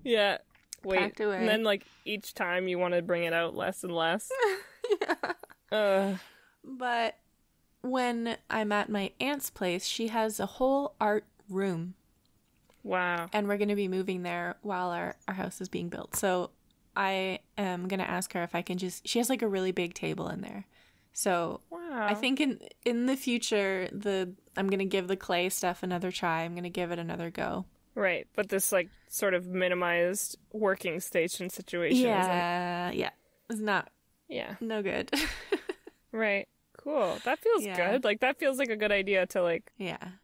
A: Yeah. Wait.
B: Packed away.
A: And then, like, each time you want to bring it out less and less.
B: Yeah. But when I'm at my aunt's place, she has a whole art room.
A: Wow.
B: And we're going to be moving there while our house is being built. So I am going to ask her if I can just... She has, like, a really big table in there. So I think in the future, I'm going to give the clay stuff another try. I'm going to give it another go.
A: Right. But this like sort of minimized working station situation.
B: Yeah. Yeah. It's not. Yeah. No good.
A: Right. Cool. That feels good. Like that feels like a good idea to like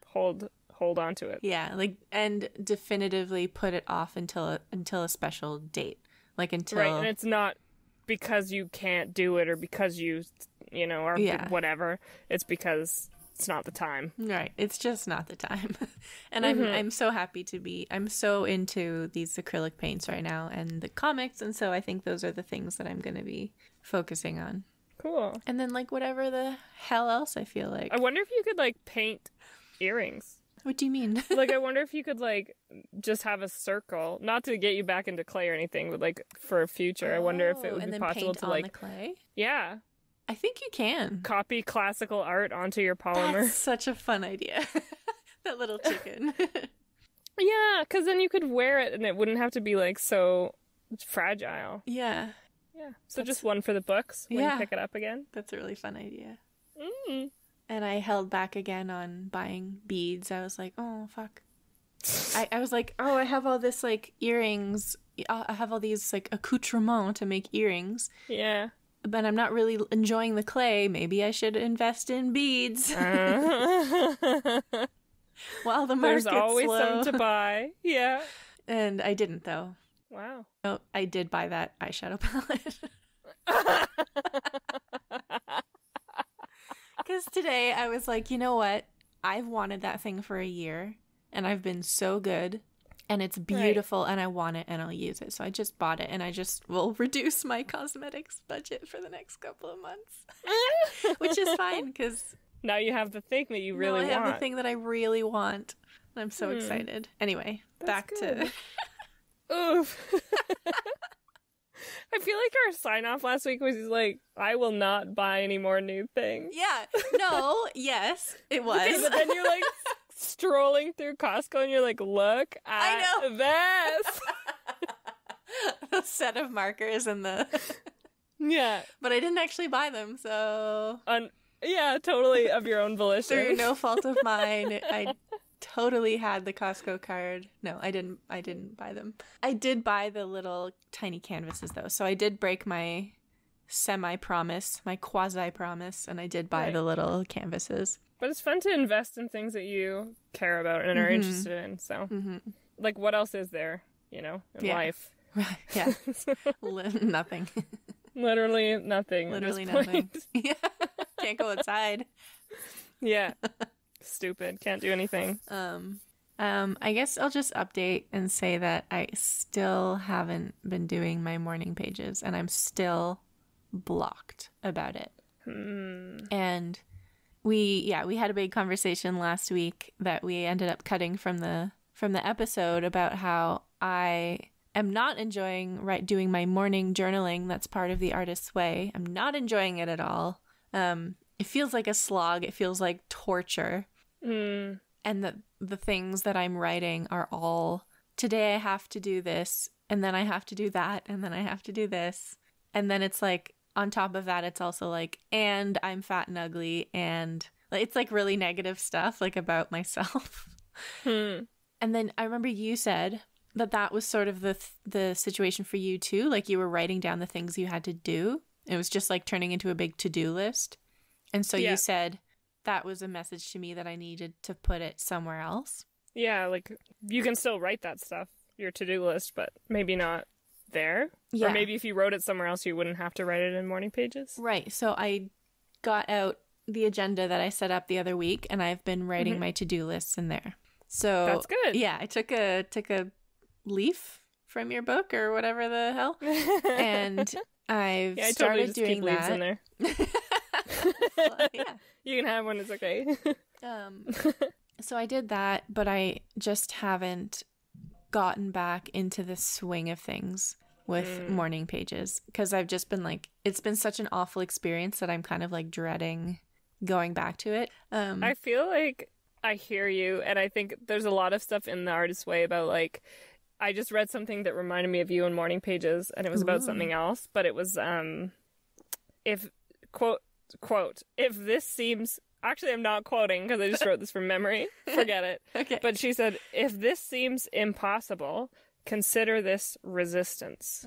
A: hold on to it.
B: Yeah. Like and definitively put it off until a special date. Like until
A: right. And it's not because you can't do it or because you know, or whatever. It's because it's not the time.
B: Right. It's just not the time. And I'm so happy I'm so into these acrylic paints right now and the comics. And so I think those are the things that I'm going to be focusing on.
A: Cool.
B: And then, like, whatever the hell else I feel like.
A: I wonder if you could, like, paint earrings.
B: What do you mean?
A: Like, I wonder if you could, like, just have a circle, not to get you back into clay or anything, but, like, for a future. I wonder if it would be possible to, like,
B: the clay?
A: Yeah.
B: I think you can.
A: Copy classical art onto your polymer.
B: That's such a fun idea. That little chicken.
A: Yeah, because then you could wear it and it wouldn't have to be, like, so fragile.
B: Yeah.
A: Yeah. So just one for the books when you pick it up again.
B: That's a really fun idea.
A: Mm.
B: And I held back again on buying beads. I was like, oh, fuck. I was like, oh, I have all this, like, earrings. I have all these, like, accoutrements to make earrings.
A: Yeah.
B: But I'm not really enjoying the clay. Maybe I should invest in beads. While the market's
A: There's always
B: slow.
A: some to buy. Yeah.
B: And I didn't, though.
A: Wow.
B: Oh, I did buy that eyeshadow palette. Because today I was like, you know what? I've wanted that thing for a year, and I've been so good, and it's beautiful, and I want it, and I'll use it. So I just bought it, and I just will reduce my cosmetics budget for the next couple of months, which is fine, because
A: now you have the thing that you really want.
B: I have the thing that I really want. I'm so excited. Anyway, back to...
A: Oof. I feel like our sign-off last week was like, I will not buy any more new things.
B: Yeah. No. Yes, it was.
A: Okay, but then you're like strolling through Costco and you're like, look at this.
B: The set of markers and the...
A: Yeah.
B: But I didn't actually buy them, so...
A: Yeah, totally of your own volition.
B: Through no fault of mine. I totally had the Costco card. No, I didn't buy them. I did buy the little tiny canvases, though. So I did break my semi-promise, my quasi-promise, and I did buy the little canvases.
A: But it's fun to invest in things that you care about and are interested in. So, like, what else is there, in life?
B: Yeah. Nothing.
A: Literally nothing.
B: Literally nothing. Yeah. Can't go outside.
A: Yeah. Stupid. Can't do anything.
B: I guess I'll just update and say that I still haven't been doing my morning pages, and I'm still blocked about it. And we had a big conversation last week that we ended up cutting from the episode about how I am not enjoying doing my morning journaling. That's part of the artist's way. I'm not enjoying it at all. It feels like a slog. It feels like torture. And the things that I'm writing are all, today I have to do this, and then I have to do that, and then I have to do this. And then it's like, on top of that, it's also like, and I'm fat and ugly, and it's like really negative stuff, like about myself. And then I remember you said that was sort of the situation for you too. Like you were writing down the things you had to do. It was just like turning into a big to-do list. And so you said that was a message to me that I needed to put it somewhere else.
A: Yeah, like you can still write that stuff, your to-do list, but maybe not there.
B: Yeah.
A: Or maybe if you wrote it somewhere else, you wouldn't have to write it in morning pages.
B: Right. So I got out the agenda that I set up the other week, and I've been writing my to-do lists in there. So
A: that's good.
B: Yeah, I took a leaf from your book or whatever the hell, and I've started doing
A: keep
B: that.
A: Leaves in there.
B: Well, yeah,
A: you can have one. It's okay.
B: So I did that, but I just haven't gotten back into the swing of things with morning pages because I've just been like, it's been such an awful experience that I'm kind of like dreading going back to it.
A: I feel like I hear you, and I think there's a lot of stuff in the artist's way about like, I just read something that reminded me of you in morning pages, and it was about something else, but it was if quote if this seems, actually I'm not quoting because I just wrote this from memory, forget it.
B: Okay.
A: But she said, if this seems impossible, consider this resistance.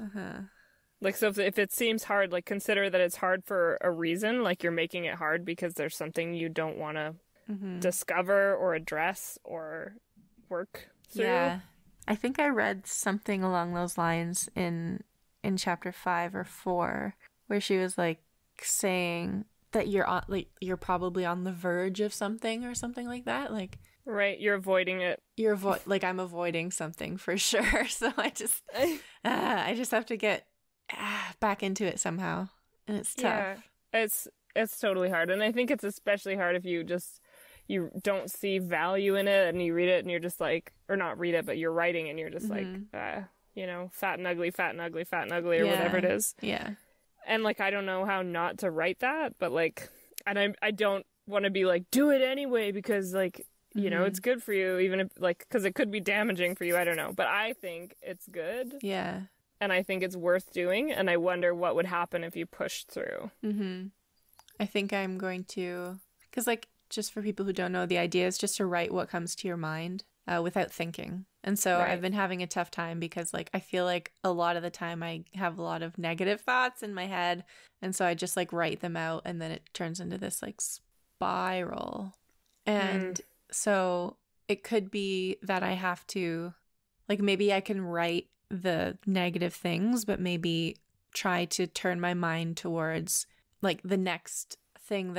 A: Like, so if it seems hard, like consider that it's hard for a reason, like you're making it hard because there's something you don't want to discover or address or work through.
B: Yeah, I think I read something along those lines in chapter 5 or 4 where she was like saying that you're probably on the verge of something or something like that, like
A: right, you're avoiding it.
B: Like I'm avoiding something for sure. So I just have to get back into it somehow, and it's tough.
A: Yeah. It's totally hard. And I think it's especially hard if you don't see value in it and you read it and you're just like, or not read it, but you're writing and you're just like, you know, fat and ugly, fat and ugly, fat and ugly, or whatever it is.
B: Yeah.
A: And like, I don't know how not to write that, but like, and I don't want to be like, do it anyway, because like, you know, it's good for you, even if like, because it could be damaging for you. I don't know. But I think it's good.
B: Yeah.
A: And I think it's worth doing. And I wonder what would happen if you pushed through.
B: I think I'm going to, because like, just for people who don't know, the idea is just to write what comes to your mind without thinking. And so I've been having a tough time because like, I feel like a lot of the time I have a lot of negative thoughts in my head. And so I just like write them out and then it turns into this like spiral. And so it could be that I have to, like, maybe I can write the negative things, but maybe try to turn my mind towards like the next thing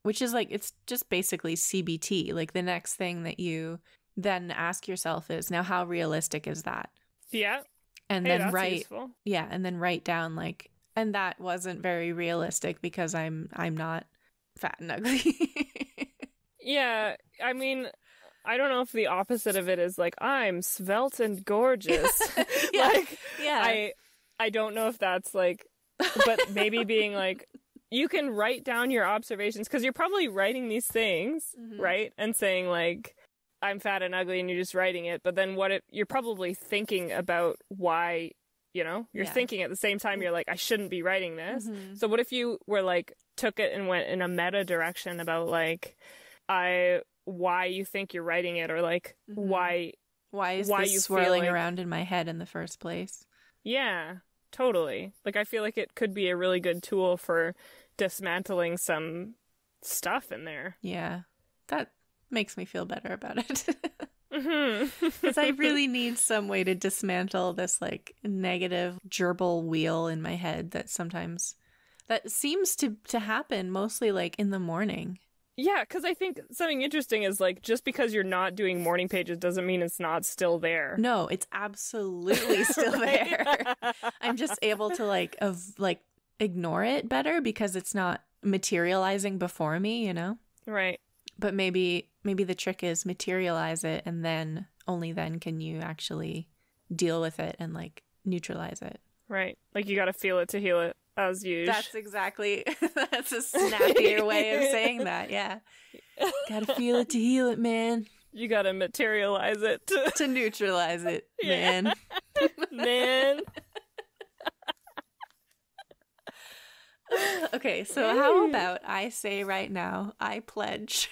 B: which is like, it's just basically CBT. Like the next thing that you then ask yourself is, now how realistic is that?
A: Yeah.
B: And then and then write down like, and that wasn't very realistic because I'm not fat and ugly.
A: Yeah, I mean, I don't know if the opposite of it is like, I'm svelte and gorgeous. I don't know if that's like, but maybe being like, you can write down your observations because you're probably writing these things, right? And saying like, I'm fat and ugly, and you're just writing it. But then you're probably thinking about why, you know, you're thinking at the same time, you're like, I shouldn't be writing this. So what if you were like, took it and went in a meta direction about like, why you think you're writing it, or like why is this
B: you swirling around in my head in the first place?
A: Yeah, totally. Like I feel like it could be a really good tool for dismantling some stuff in there.
B: Yeah, that makes me feel better about it. Because I really need some way to dismantle this like negative gerbil wheel in my head that seems to happen mostly like in the morning.
A: Yeah, because I think something interesting is like, just because you're not doing morning pages doesn't mean it's not still there.
B: No, it's absolutely still there. I'm just able to like ignore it better because it's not materializing before me, you know?
A: Right.
B: But maybe the trick is materialize it, and then only then can you actually deal with it and like neutralize it. Right.
A: Like you got to feel it to heal it. As usual.
B: That's a snappier way of saying that, yeah. Gotta feel it to heal it, man.
A: You gotta materialize it.
B: To neutralize it, man.
A: Man.
B: Okay, so how about I say right now, I pledge.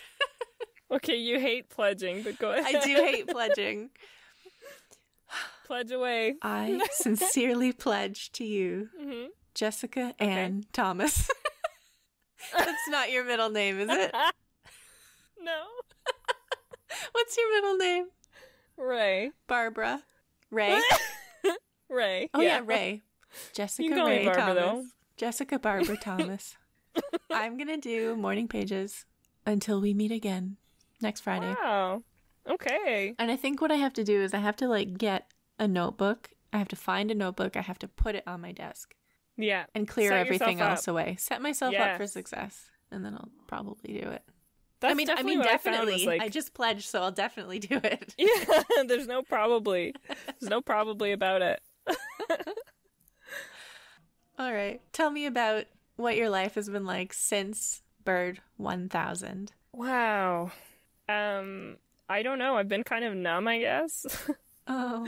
A: Okay, you hate pledging, but go ahead.
B: I do hate pledging.
A: Pledge away.
B: I sincerely pledge to you, Jessica Ann Thomas. That's not your middle name, is it?
A: No.
B: What's your middle name?
A: Ray.
B: Barbara. Ray.
A: Ray.
B: Oh yeah, Ray. Jessica
A: you can call
B: Ray
A: me Barbara,
B: Thomas.
A: though.
B: Jessica Barbara Thomas. I'm gonna do morning pages until we meet again next Friday.
A: Wow. Okay.
B: And I think what I have to do is I have to like get a notebook. I have to find a notebook. I have to put it on my desk.
A: Yeah.
B: And clear everything else away. Set myself up for success. And then I'll probably do it.
A: That's definitely.
B: I just pledged, so I'll definitely do it.
A: Yeah, there's no probably. There's no probably about it.
B: All right. Tell me about what your life has been like since Bird 1000.
A: Wow. I don't know. I've been kind of numb, I guess.
B: Oh.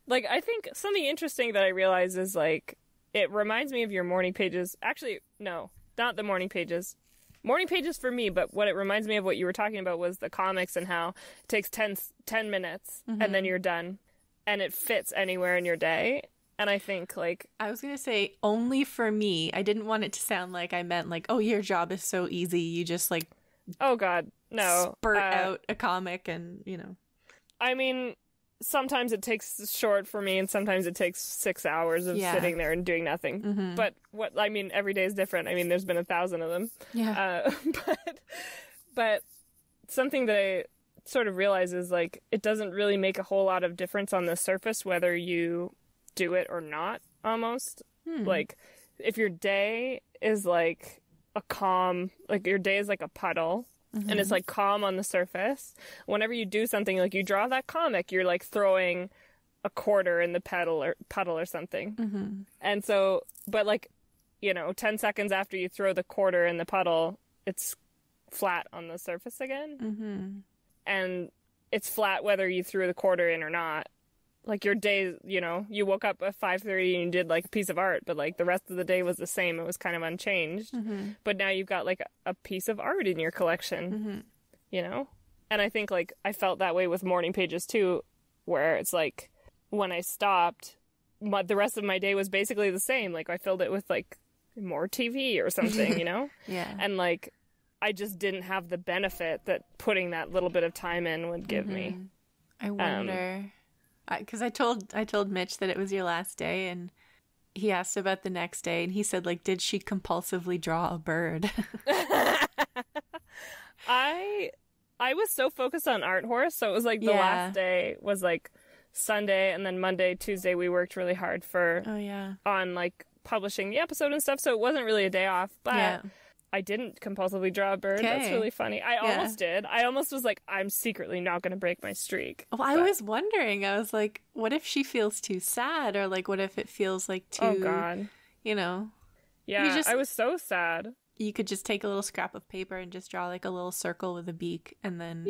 A: Like, I think something interesting that I realized is, like, it reminds me of your morning pages. Actually, no, not the morning pages. Morning pages for me, but what it reminds me of what you were talking about was the comics and how it takes 10 minutes and then you're done. And it fits anywhere in your day. And I think, like...
B: I was going to say, only for me. I didn't want it to sound like I meant, like, oh, your job is so easy. You just, like...
A: Oh, God, no.
B: Spurt out a comic and, you know...
A: I mean... Sometimes it takes short for me, and sometimes it takes 6 hours of sitting there and doing nothing. But every day is different. I mean, there's been 1,000 of them.
B: Yeah.
A: But something that I sort of realize is, like, it doesn't really make a whole lot of difference on the surface whether you do it or not, almost. Like, if your day is, like, a calm, like your day is like a puddle. And it's like calm on the surface. Whenever you do something, like you draw that comic, you're like throwing a quarter in the puddle or something. And so, but like, 10 seconds after you throw the quarter in the puddle, it's flat on the surface again. And it's flat whether you threw the quarter in or not. Like your day, you woke up at 5:30 and you did like a piece of art, but like the rest of the day was the same. It was kind of unchanged. But now you've got like a piece of art in your collection, And I think like I felt that way with morning pages too, where it's like when I stopped, the rest of my day was basically the same. Like I filled it with like more TV or something,
B: Yeah.
A: And like I just didn't have the benefit that putting that little bit of time in would give me.
B: I wonder. Because I told Mitch that it was your last day, and he asked about the next day, and he said, like, did she compulsively draw a bird?
A: I was so focused on Art Horse, so it was like the last day was like Sunday, and then Monday, Tuesday we worked really hard on like publishing the episode and stuff, so it wasn't really a day off, but I didn't compulsively draw a bird. Okay. That's really funny. I almost did. I almost was like, I'm secretly not going to break my streak.
B: Well, I was wondering. I was like, what if she feels too sad? Or like, what if it feels like too,
A: oh, God. Yeah, I was so sad.
B: You could just take a little scrap of paper and just draw like a little circle with a beak. And then,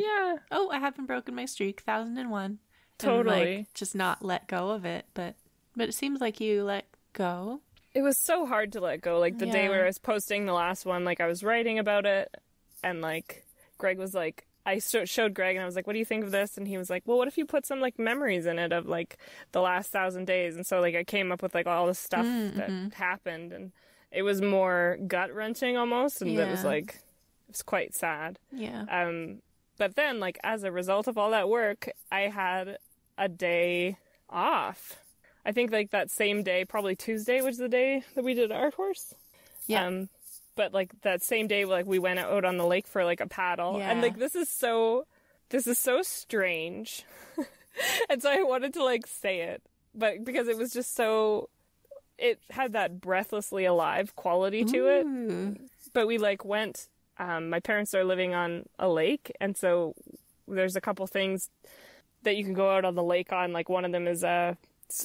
B: I haven't broken my streak, 1001.
A: Totally.
B: And, like, just not let go of it. But it seems like you let go.
A: It was so hard to let go. Like, the day where I was posting the last one, like, I was writing about it, and, like, Greg was like, I showed Greg, and I was like, what do you think of this? And he was like, well, what if you put some, like, memories in it of, like, the last 1,000 days? And so, like, I came up with, like, all the stuff that happened, and it was more gut-wrenching almost, and it was, like, it was quite sad.
B: Yeah.
A: But then, like, as a result of all that work, I had a day off. I think, like, that same day, probably Tuesday was the day that we did Art Horse. Yeah. But, like, that same day, like, we went out on the lake for, like, a paddle. Yeah. And, like, this is so strange. And so I wanted to, like, say it. But because it was just so... It had that breathlessly alive quality to it. But we, like, went... my parents are living on a lake. And so there's a couple things that you can go out on the lake on. Like, one of them is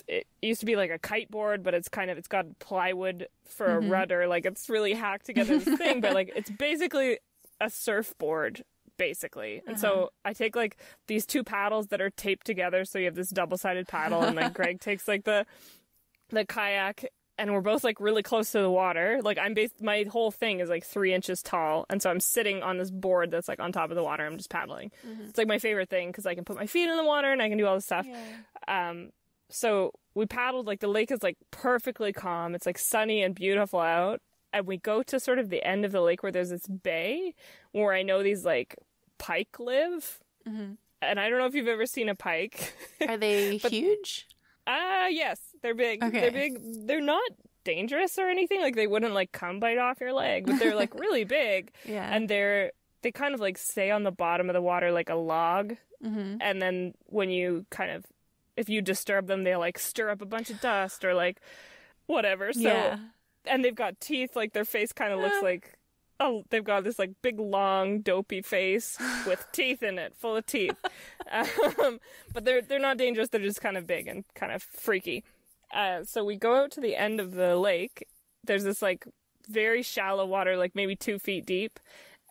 A: it used to be like a kiteboard, but it's got plywood for a rudder. Like, it's really hacked together this thing, but like it's basically a surfboard, basically. And so I take like these two paddles that are taped together, so you have this double-sided paddle, and like Greg takes like the kayak, and we're both like really close to the water. Like, my whole thing is like 3 inches tall, and so I'm sitting on this board that's like on top of the water. I'm just paddling. It's like my favorite thing because I can put my feet in the water and I can do all this stuff. So we paddled, like, the lake is, like, perfectly calm. It's, like, sunny and beautiful out. And we go to sort of the end of the lake where there's this bay where I know these, like, pike live. And I don't know if you've ever seen a pike.
B: Are they huge?
A: Yes. They're big. Okay. They're big. They're not dangerous or anything. Like, they wouldn't, like, come bite off your leg. But they're, like, really big. And they kind of, like, stay on the bottom of the water like a log. And then when you kind of... If you disturb them, they like stir up a bunch of dust or like whatever. So, and they've got teeth. Like, their face kind of looks like, they've got this like big, long, dopey face with teeth in it, full of teeth. But they're not dangerous. They're just kind of big and kind of freaky. So we go out to the end of the lake. There's this like very shallow water, like maybe 2 feet deep.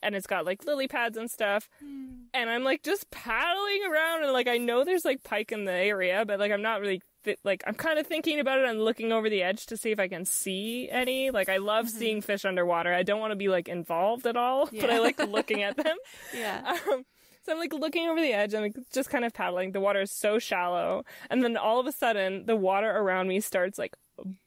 A: And it's got, like, lily pads and stuff. And I'm, like, just paddling around. And, like, I know there's, like, pike in the area. But, like, I'm not really, I'm kind of thinking about it and looking over the edge to see if I can see any. Like, I love seeing fish underwater. I don't want to be, like, involved at all. But I like looking at them. So I'm, like, looking over the edge. And, like, just kind of paddling. The water is so shallow. And then all of a sudden, the water around me starts, like,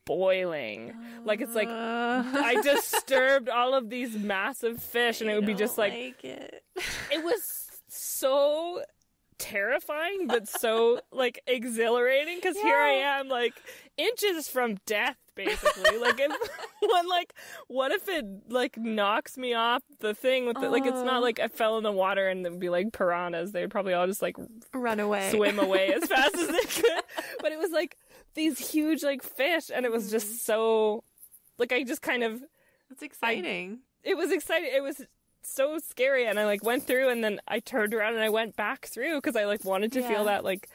A: boiling. Like, it's like I disturbed all of these massive fish, and it would be just like
B: it
A: was so terrifying but so like exhilarating because here I am like inches from death basically. Like, what if it like knocks me off the thing with the, like, it's not like I fell in the water and it would be like piranhas. They'd probably all just like
B: run away,
A: swim away as fast as they could. But it was like these huge like fish, and it was just so like I just kind of
B: it's exciting.
A: it was exciting. It was so scary, and I like went through, and then I turned around and I went back through because I like wanted to feel that like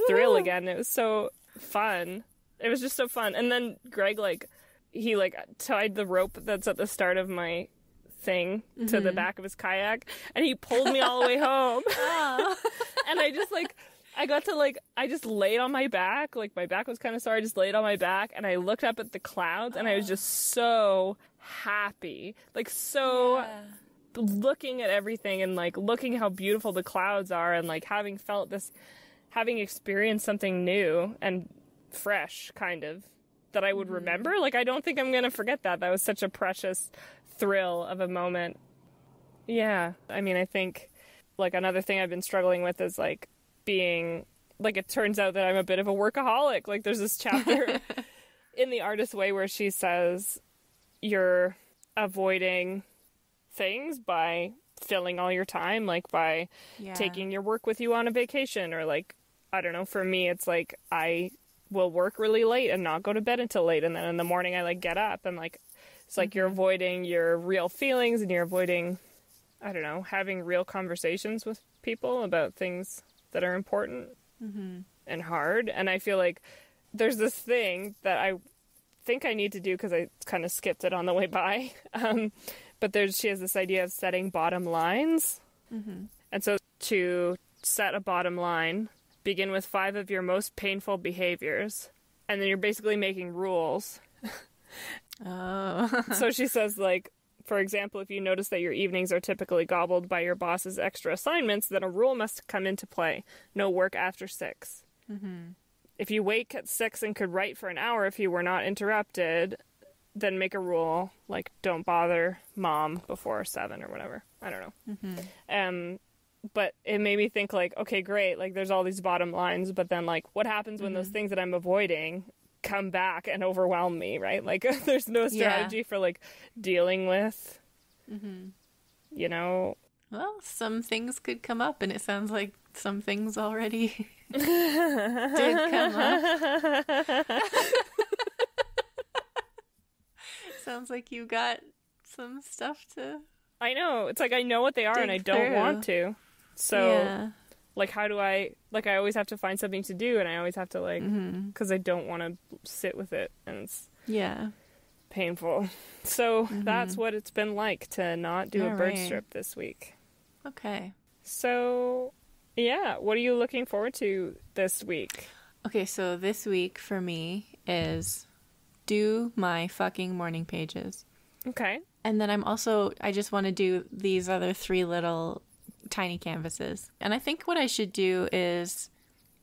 A: thrill again. It was so fun. It was just so fun. And then Greg like he like tied the rope that's at the start of my thing to the back of his kayak, and he pulled me all the way home. And I just like I just laid on my back, like my back was kind of sore. I just laid on my back and I looked up at the clouds, and I was just so happy, like so looking at everything and like looking how beautiful the clouds are, and like having experienced something new and fresh kind of that I would remember. Like I don't think I'm gonna forget that. That was such a precious thrill of a moment. Yeah, I mean, I think like another thing I've been struggling with is like being like, it turns out that I'm a bit of a workaholic. Like there's this chapter in The Artist's Way where she says you're avoiding things by filling all your time, like by taking your work with you on a vacation, or like, I don't know, for me it's like I will work really late and not go to bed until late, and then in the morning I like get up, and like it's like you're avoiding your real feelings, and you're avoiding, I don't know, having real conversations with people about things that are important and hard. And I feel like there's this thing that I think I need to do because I kind of skipped it on the way by. But she has this idea of setting bottom lines. And so to set a bottom line, begin with 5 of your most painful behaviors. And then you're basically making rules. So she says, like, for example, if you notice that your evenings are typically gobbled by your boss's extra assignments, then a rule must come into play. No work after 6. If you wake at 6 and could write for an hour if you were not interrupted, then make a rule, like, don't bother mom before 7 or whatever. I don't know. But it made me think, like, okay, great, like, there's all these bottom lines, but then, like, what happens when those things that I'm avoiding come back and overwhelm me, right? Like, there's no strategy for, like, dealing with, you know?
B: Well, some things could come up, and it sounds like some things already did come up. Sounds like you got some stuff to...
A: I know. It's like I know what they are and I don't want to. So, like, how do I... Like, I always have to find something to do, and I always have to, like... Because I don't want to sit with it, and it's... painful. So, that's what it's been like to not do a bird strip this week.
B: Okay.
A: So, yeah. What are you looking forward to this week?
B: Okay, so this week for me is do my fucking morning pages. Okay. And then I just want to do these other 3 little tiny canvases. And I think what I should do is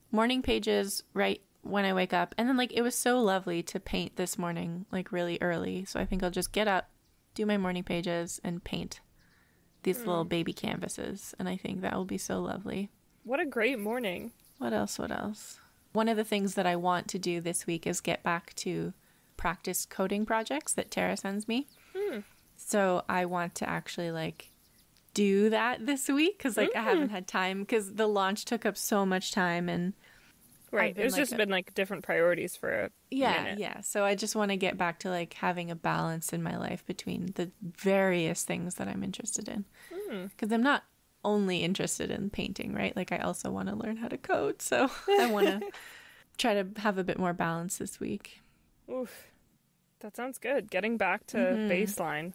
B: morning pages right when I wake up. And then, like, it was so lovely to paint this morning, like, really early. So I think I'll just get up, do my morning pages, and paint these little baby canvases. And I think that will be so lovely.
A: What a great morning.
B: What else? One of the things that I want to do this week is get back to practice coding projects that Tara sends me. So I want to actually, like, do that this week because, like, I haven't had time because the launch took up so much time. And
A: right, there's just been, like, different priorities for a minute.
B: Yeah. So I just want to get back to, like, having a balance in my life between the various things that I'm interested in. Because I'm not only interested in painting, right? Like, I also want to learn how to code. So I want to try to have a bit more balance this week.
A: Oof. That sounds good. Getting back to baseline.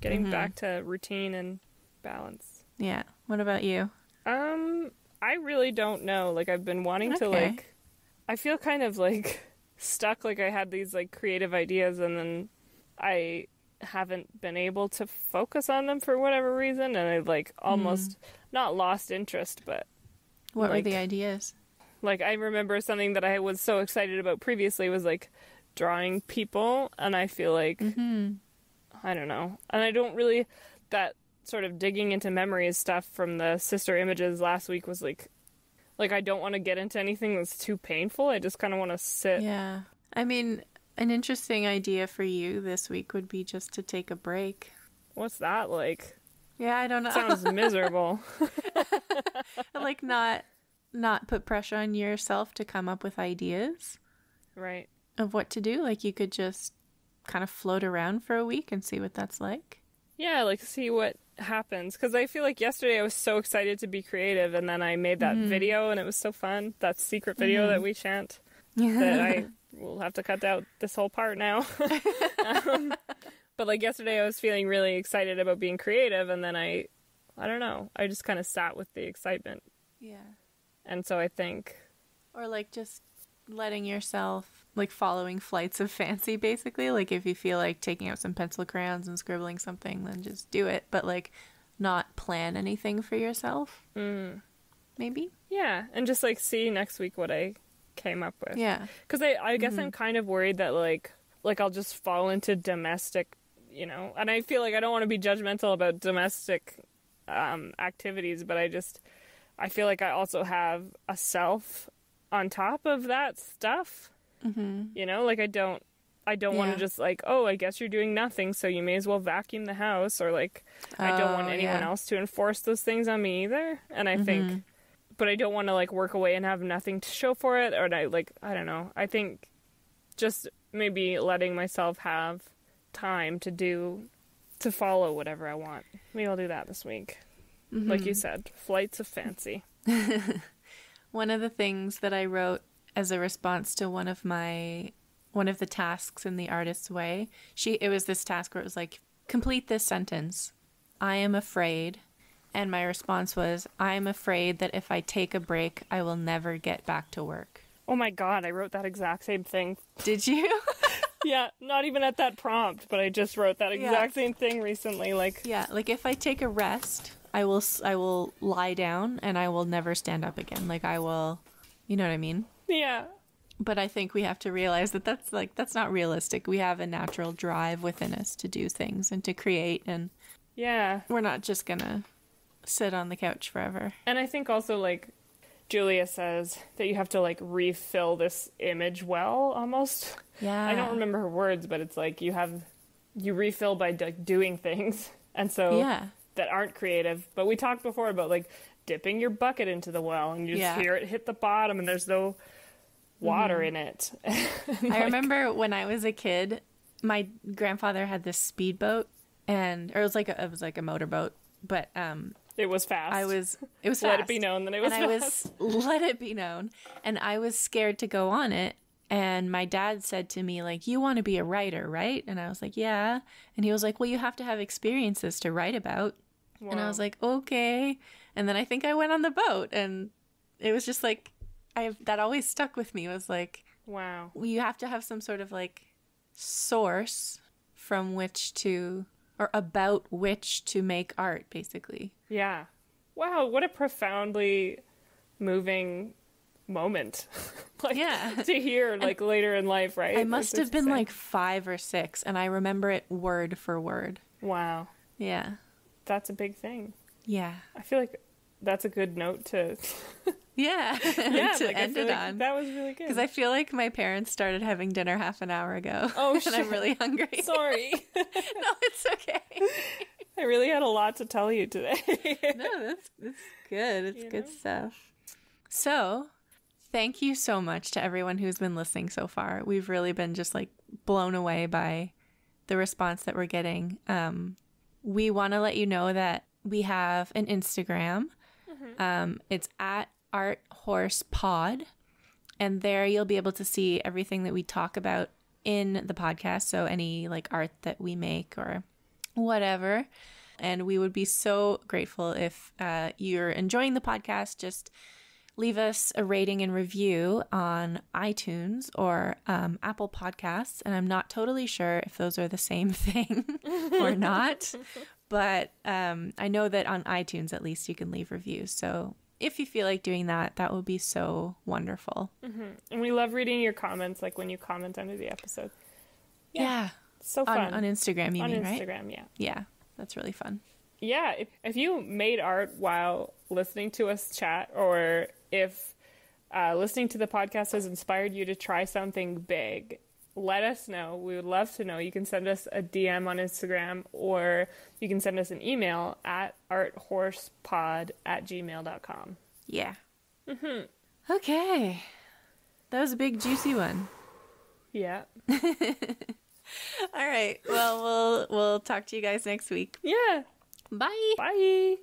A: Getting back to routine and balance.
B: Yeah. What about you?
A: I really don't know. Like, I've been wanting to, like... I feel kind of, like, stuck. Like, I had these, like, creative ideas, and then I haven't been able to focus on them for whatever reason, and I've, like, almost not lost interest, but...
B: What were the ideas?
A: Like, I remember something that I was so excited about previously was, like, drawing people, and I feel like... I don't know. And I don't really... That sort of digging into memories stuff from the sister images last week was, like, I don't want to get into anything that's too painful. I just kind of want to sit.
B: Yeah. I mean, an interesting idea for you this week would be just to take a break.
A: What's that like?
B: Yeah, I don't know.
A: Sounds miserable.
B: Like, not put pressure on yourself to come up with ideas.
A: Right.
B: Of what to do. Like, you could just kind of float around for a week and see what that's like.
A: Yeah, like see what happens. Because I feel like yesterday I was so excited to be creative, and then I made that video, and it was so fun. That secret video that we shan't. That I will have to cut out this whole part now. But like yesterday I was feeling really excited about being creative, and then I don't know, I just kind of sat with the excitement.
B: Yeah.
A: And so I think...
B: Or like just letting yourself, like following flights of fancy, basically. Like if you feel like taking out some pencil crayons and scribbling something, then just do it. But like not plan anything for yourself. Maybe?
A: Yeah, and just like see next week what I came up with.
B: Yeah.
A: Because I guess I'm kind of worried that like I'll just fall into domestic, you know, and I feel like I don't want to be judgmental about domestic activities, but I feel like I also have a self on top of that stuff. You know, like I don't want to just like, oh, I guess you're doing nothing, so you may as well vacuum the house, or like I don't want anyone else to enforce those things on me either. And I think, but I don't want to like work away and have nothing to show for it, or I don't know. I think just maybe letting myself have time to follow whatever I want. Maybe I'll do that this week. Like you said, flights of fancy.
B: One of the things that I wrote as a response to one of the tasks in The Artist's Way, it was this task where it was like, complete this sentence. I am afraid. And my response was, I am afraid that if I take a break, I will never get back to work.
A: Oh my God, I wrote that exact same thing.
B: Did you?
A: Yeah, not even at that prompt, but I just wrote that exact same thing recently. Like,
B: yeah, like if I take a rest, I will lie down and I will never stand up again. Like I will, you know what I mean?
A: Yeah.
B: But I think we have to realize that that's not realistic. We have a natural drive within us to do things and to create, and
A: yeah,
B: we're not just gonna sit on the couch forever.
A: And I think also like Julia says that you have to like refill this image well, almost.
B: Yeah.
A: I don't remember her words, but it's like you refill by doing things, and so that aren't creative. But we talked before about like dipping your bucket into the well, and you just hear it hit the bottom, and there's no water in it.
B: I remember when I was a kid, my grandfather had this speedboat, or it was like a motorboat, but
A: it was fast.
B: It was fast.
A: Let it be known that it was fast.
B: Let it be known. And I was scared to go on it. And my dad said to me, like, you want to be a writer, right? And I was like, yeah. And he was like, well, you have to have experiences to write about. Wow. And I was like, okay. And then I think I went on the boat, and it was just like, that always stuck with me. It was like,
A: wow.
B: You have to have some sort of like source from which to, or about which to make art, basically.
A: Yeah. Wow, what a profoundly moving moment. To hear like later in life, right?
B: I must have been like 5 or 6, and I remember it word for word.
A: Wow.
B: Yeah.
A: That's a big thing.
B: Yeah.
A: I feel like that's a good note to
B: yeah, to
A: like
B: end it
A: like
B: on.
A: That was really good.
B: Because I feel like my parents started having dinner half an hour ago.
A: Oh, shit.
B: And I'm really hungry.
A: Sorry.
B: No, it's okay.
A: I really had a lot to tell you today.
B: No, that's good. It's good stuff. So, thank you so much to everyone who's been listening so far. We've really been just like blown away by the response that we're getting. We want to let you know that we have an Instagram. It's at ArtHorsePod, and there you'll be able to see everything that we talk about in the podcast. So any like art that we make or whatever. And we would be so grateful if you're enjoying the podcast. Just leave us a rating and review on iTunes or Apple Podcasts. And I'm not totally sure if those are the same thing or not. But I know that on iTunes, at least, you can leave reviews. So if you feel like doing that, that would be so wonderful.
A: And we love reading your comments, like when you comment under the episode.
B: Yeah.
A: So fun.
B: On Instagram, you mean, right?
A: On Instagram, yeah.
B: Yeah, that's really fun.
A: Yeah, if you made art while listening to us chat, or if listening to the podcast has inspired you to try something big, let us know. We would love to know. You can send us a DM on Instagram, or you can send us an email at arthorsepod@gmail.com.
B: Yeah. Okay. That was a big, juicy one.
A: Yeah.
B: All right. Well, we'll talk to you guys next week.
A: Yeah.
B: Bye.
A: Bye.